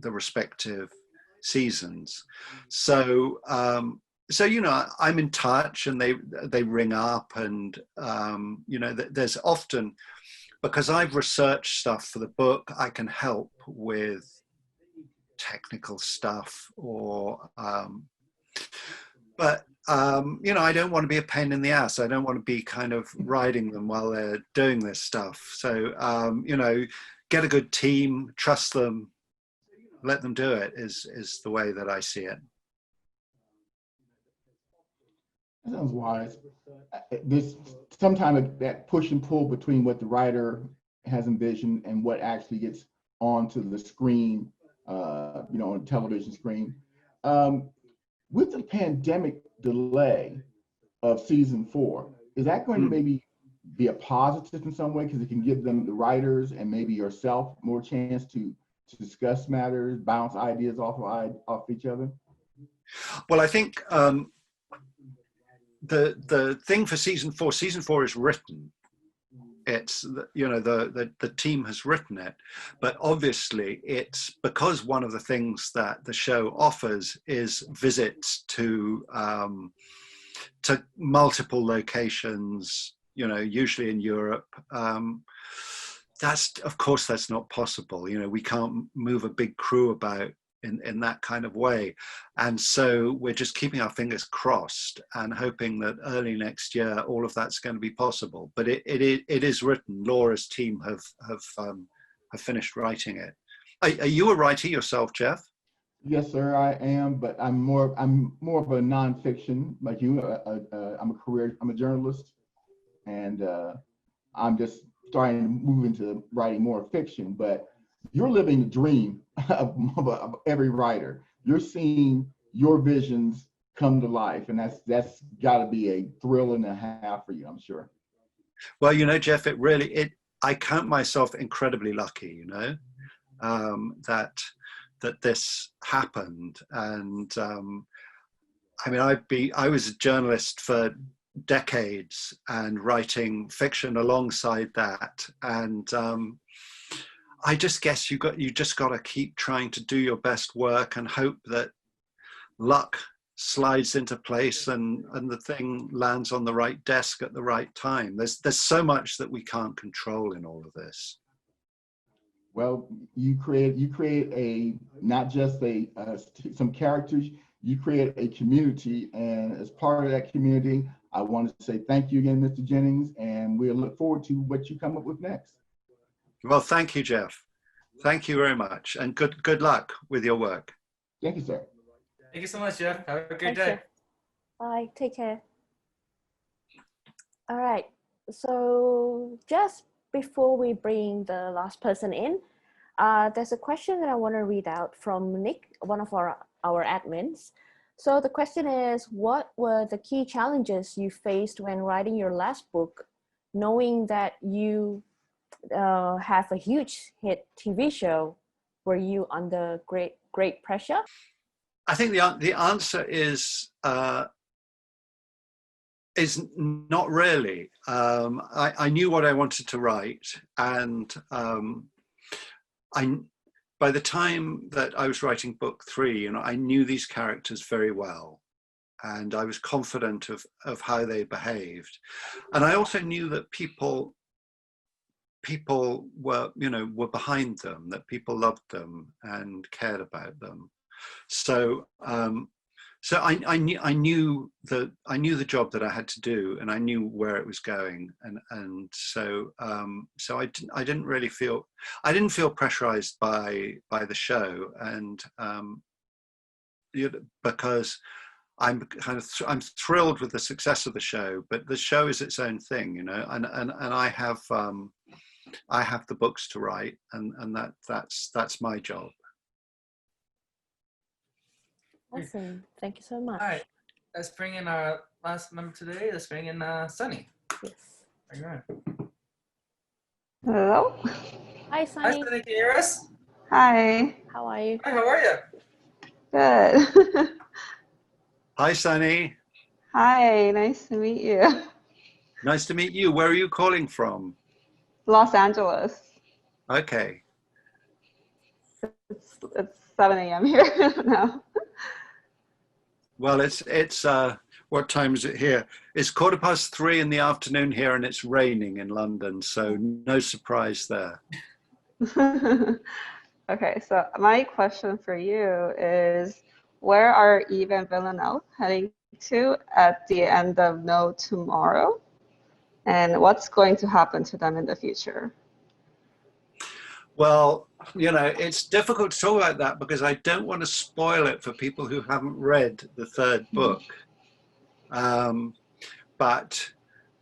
respective seasons. So I'm in touch, and they ring up, and there's often, because I've researched stuff for the book, I can help with technical stuff, or but I don't want to be a pain in the ass. I don't want to be kind of riding them while they're doing this stuff. So get a good team, trust them, let them do it is the way that I see it. That sounds wise. There's sometimes that push and pull between what the writer has envisioned and what actually gets onto the screen, on television screen. With the pandemic delay of season 4, is that going to maybe be a positive in some way, because it can give them, the writers and maybe yourself, more chance to discuss matters, bounce ideas off each other? Well, I think the thing for season 4 is written. It's the team has written it, but obviously it's because one of the things that the show offers is visits to multiple locations, usually in Europe. Of course that's not possible. We can't move a big crew about in that kind of way, and so we're just keeping our fingers crossed and hoping that early next year all of that's going to be possible. But it is written. Laura's team have finished writing it. Are you a writer yourself, Jeff? Yes, sir, I am, but I'm more of a nonfiction like you. I'm a journalist, and I'm just starting to move into writing more fiction. But you're living the dream of every writer. You're seeing your visions come to life, and that's got to be a thrill and a half for you, I'm sure. Well, Jeff, I count myself incredibly lucky, that this happened. And I mean, I was a journalist for decades and writing fiction alongside that, and I just guess you just got to keep trying to do your best work and hope that luck slides into place and the thing lands on the right desk at the right time. There's so much that we can't control in all of this. Well, you create a not just some characters. You create a community, and as part of that community, I want to say thank you again, Mr. Jennings, and we'll look forward to what you come up with next. Well, thank you, Jeff. Thank you very much, and good luck with your work. Thank you, sir. Thank you so much, Jeff. Have a great Thanks, day. Jeff. Bye. Take care. All right. So just before we bring the last person in, there's a question that I want to read out from Nick, one of our admins. So the question is, what were the key challenges you faced when writing your last book, knowing that you have a huge hit TV show? Were you under great pressure? I think the answer is not really. I knew what I wanted to write, and by the time that I was writing book 3, you know, I knew these characters very well, and I was confident of how they behaved, and I also knew that people were behind them, that people loved them and cared about them. So I knew the job that I had to do, and I knew where it was going, and so I didn't feel pressurized by the show, and because I'm thrilled with the success of the show, but the show is its own thing, you know, and I have the books to write, and that's my job. Awesome. Thank you so much. All right. Let's bring in our last member today. Let's bring in Sunny. Yes. Bring her in. Hello. Hi, Hi, Sunny. Sunny. Can you hear us? Hi. How are you? Hi, how are you? Good. Hi, Sunny. Hi. Nice to meet you. Nice to meet you. Where are you calling from? Los Angeles. Okay. It's 7 a.m. here now. Well, it's what time is it here? It's 3:15 in the afternoon here, and it's raining in London, so no surprise there. Okay, so my question for you is, where are Eve and Villanelle heading to at the end of No Tomorrow? And what's going to happen to them in the future? Well, you know, it's difficult to talk about that because I don't want to spoil it for people who haven't read the third book. But,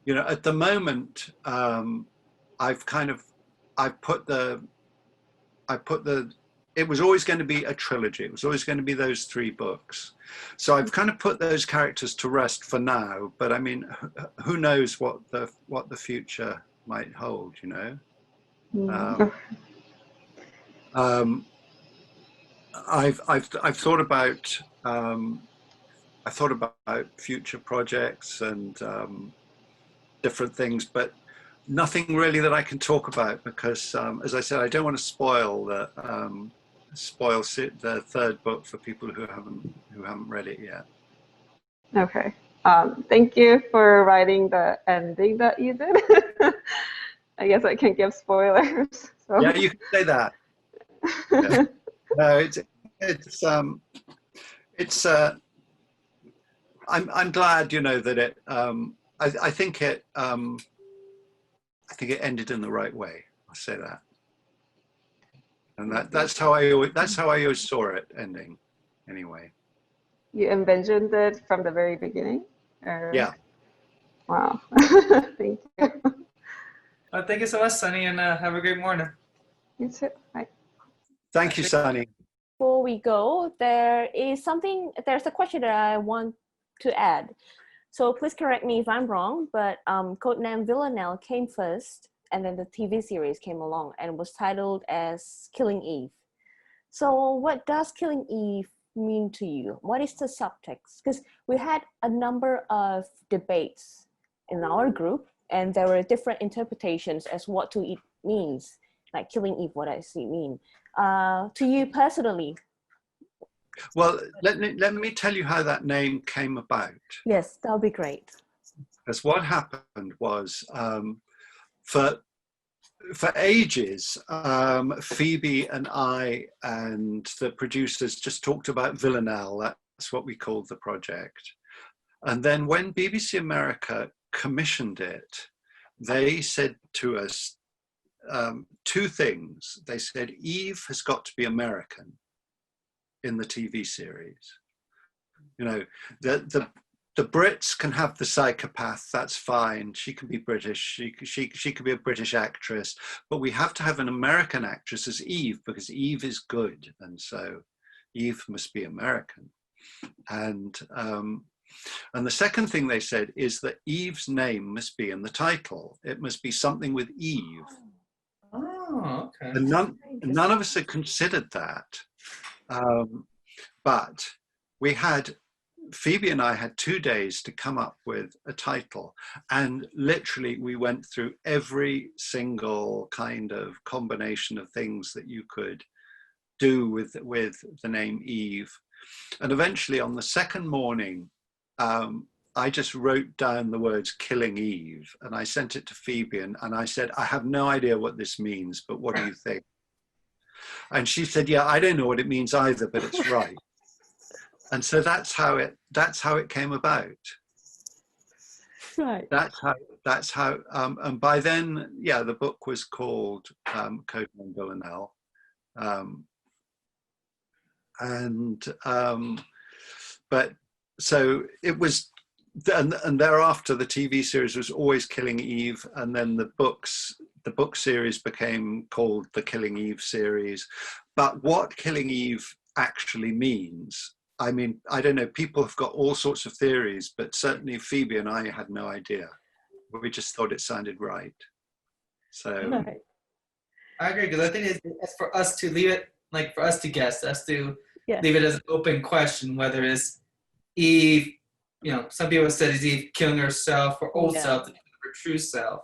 you know, at the moment, it was always going to be a trilogy. It was always going to be those 3 books. So I've kind of put those characters to rest for now, but I mean, who knows what the future might hold, you know? I've thought about future projects and different things, but nothing really that I can talk about because, as I said, I don't want to spoil the third book for people who haven't read it yet. Okay. Thank you for writing the ending that you did. I guess I can give spoilers. So. Yeah, you can say that. Yeah. No, I'm glad, you know, that it. I think it ended in the right way. I'll say that, and that's how I always saw it ending. Anyway. You envisioned it from the very beginning? Or... Yeah. Wow. Thank you. Thank you so much, Sunny, and have a great morning. You too. Bye. Thank you, Sunny. Before we go, there's a question that I want to add. So please correct me if I'm wrong, but Codename Villanelle came first, and then the TV series came along and was titled as Killing Eve. So what does Killing Eve mean to you? What is the subtext? Because we had a number of debates in our group, and there were different interpretations as what to it means. Like Killing Eve, what does it mean? To you personally, Well, let me tell you how that name came about. Yes, that'll be great. Because what happened was, for ages, Phoebe and I and the producers just talked about Villanelle. That's what we called the project. And then when BBC America commissioned it, they said to us two things. They said, Eve has got to be American in the TV series. You know, the Brits can have the psychopath, that's fine. She can be British, she can be a British actress, but we have to have an American actress as Eve because Eve is good. And so Eve must be American. And the second thing they said is that Eve's name must be in the title. It must be something with Eve. Oh, okay. And none of us had considered that. But we had, Phoebe and I had 2 days to come up with a title. And literally we went through every single kind of combination of things that you could do with the name Eve. And eventually on the second morning, I just wrote down the words killing Eve and I sent it to Phoebe and I said, I have no idea what this means, but what do you think? And she said, yeah, I don't know what it means either, but it's right. And so that's how it came about. Right. That's how, and by then, yeah, the book was called Codename Villanelle. But so it was, and thereafter the TV series was always Killing Eve, and then the book series became called the Killing Eve series. But what Killing Eve actually means, I mean, I don't know, people have got all sorts of theories, but certainly Phoebe and I had no idea. We just thought it sounded right. So Right. I agree, because I think it's for us to leave it, like for us to guess, leave it as an open question, whether it's Eve, you know, some people have said it's Eve killing herself, her old self, her true self,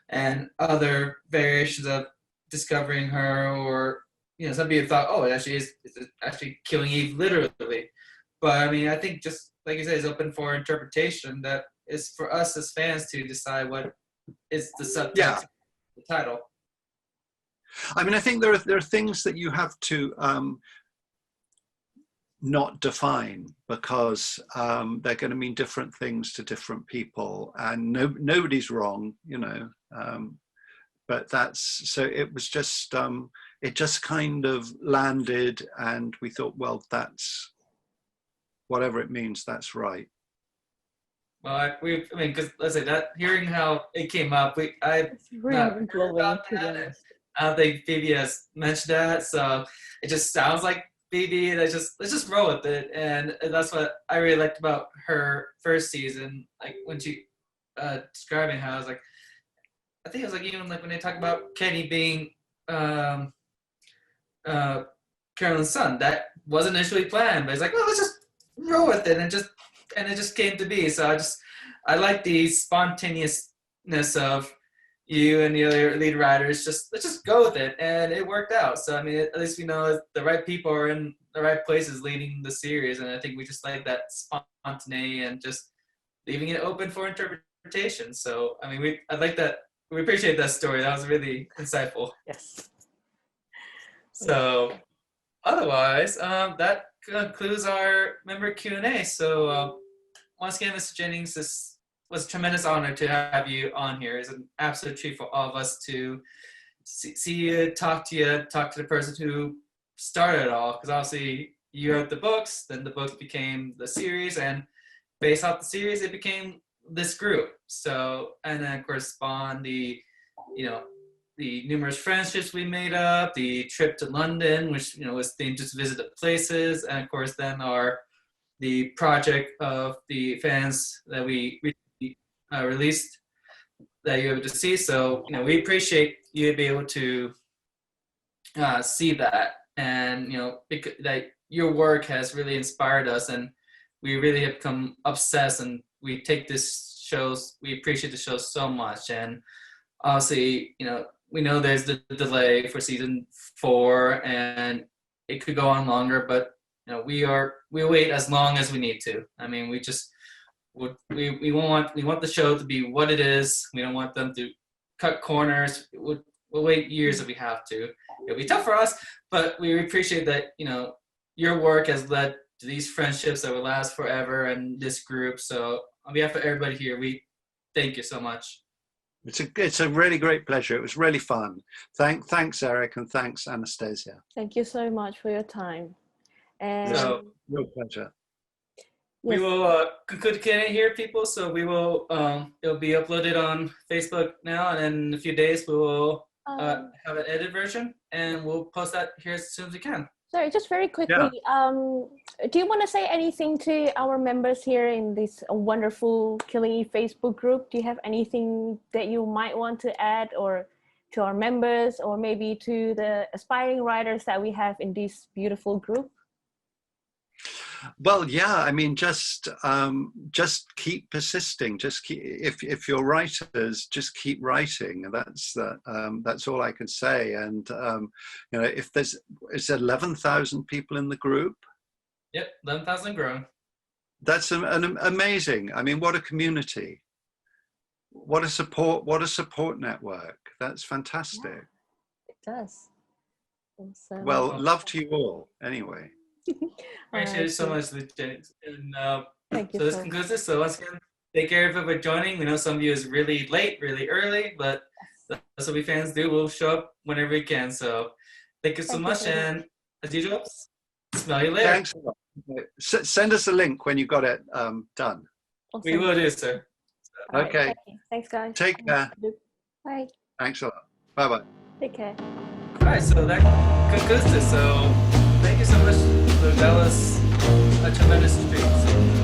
and other variations of discovering her, or, you know, some people thought, oh, it actually is actually killing Eve literally. But I mean, I think just like you said, it's open for interpretation. That is for us as fans to decide what is the subtext, the title. I mean, I think there are things that you have to not define, because they're going to mean different things to different people, and nobody's wrong, you know. But that's, so it was just, it just kind of landed, and we thought, well, that's, whatever it means, that's right. Well, I mean, because let's say that, hearing how it came up, I don't think Phoebe has mentioned that, so it just sounds like Phoebe, and let's just roll with it. And that's what I really liked about her first season, like when she describing how, I was like, I think it was like, even like when they talk about Kenny being Carolyn's son, that was initially planned, but it's like, well, let's just roll with it, and it just came to be. So I like the spontaneousness of you and the other lead writers. Let's just go with it, and it worked out. So I mean, at least we know the right people are in the right places leading the series, and I think we just like that spontaneity and just leaving it open for interpretation. So I mean, I like that. We appreciate that story. That was really insightful. Yes. So otherwise, that concludes our member Q&A. So once again, Mr. Jennings, this was a tremendous honor to have you on here. It's an absolute treat for all of us to see you, talk to the person who started it all. Because obviously you wrote the books, then the books became the series, and based off the series, it became this group. So, and then of course spawned the numerous friendships we made up, the trip to London, which, you know, was themed just visit the places, and of course then the project of the fans that we released that you're able to see. So, you know, we appreciate you to be able to see that, and, you know, that your work has really inspired us, and we really have become obsessed, and we take we appreciate the show so much. And obviously, you know, we know there's the delay for season 4, and it could go on longer, but you know, we wait as long as we need to. I mean, we want the show to be what it is. We don't want them to cut corners. We'll wait years if we have to. It'll be tough for us, but we appreciate that, you know, your work has led to these friendships that will last forever and this group. So on behalf of everybody here, we thank you so much. It's a really great pleasure. It was really fun. Thanks, Eric, and thanks, Anastasia. Thank you so much for your time. And So, real pleasure. We will conclude the Q&A here, people. So we will, it'll be uploaded on Facebook now, and in a few days we will have an edited version, and we'll post that here as soon as we can. Sorry, just very quickly, do you want to say anything to our members here in this wonderful Killing Eve Facebook group? Do you have anything that you might want to add, or to our members, or maybe to the aspiring writers that we have in this beautiful group? Well, yeah, I mean, just keep persisting. Just keep, if you're writers, just keep writing. That's all I can say. And you know, if it's 11,000 people in the group. Yep, 11,000 grown. That's an amazing. I mean, what a community! What a support network. That's fantastic. Yeah, it does. Awesome. Well, love to you all. Anyway. Appreciate it so much, Luke Jennings. And thank you. So this concludes this. So once again, thank you everybody for joining. We know some of you is really late, really early, but that's what we fans do. We'll show up whenever we can. So thank you so much, and as usual, smell you later. Thanks a lot. Send us a link when you got it done. Awesome. We will do, sir. Okay. Right, thanks, guys. Take care. Bye. Thanks a lot. Bye-bye. Take care. All right, so that concludes this. So thank you so much. That was a tremendous treat.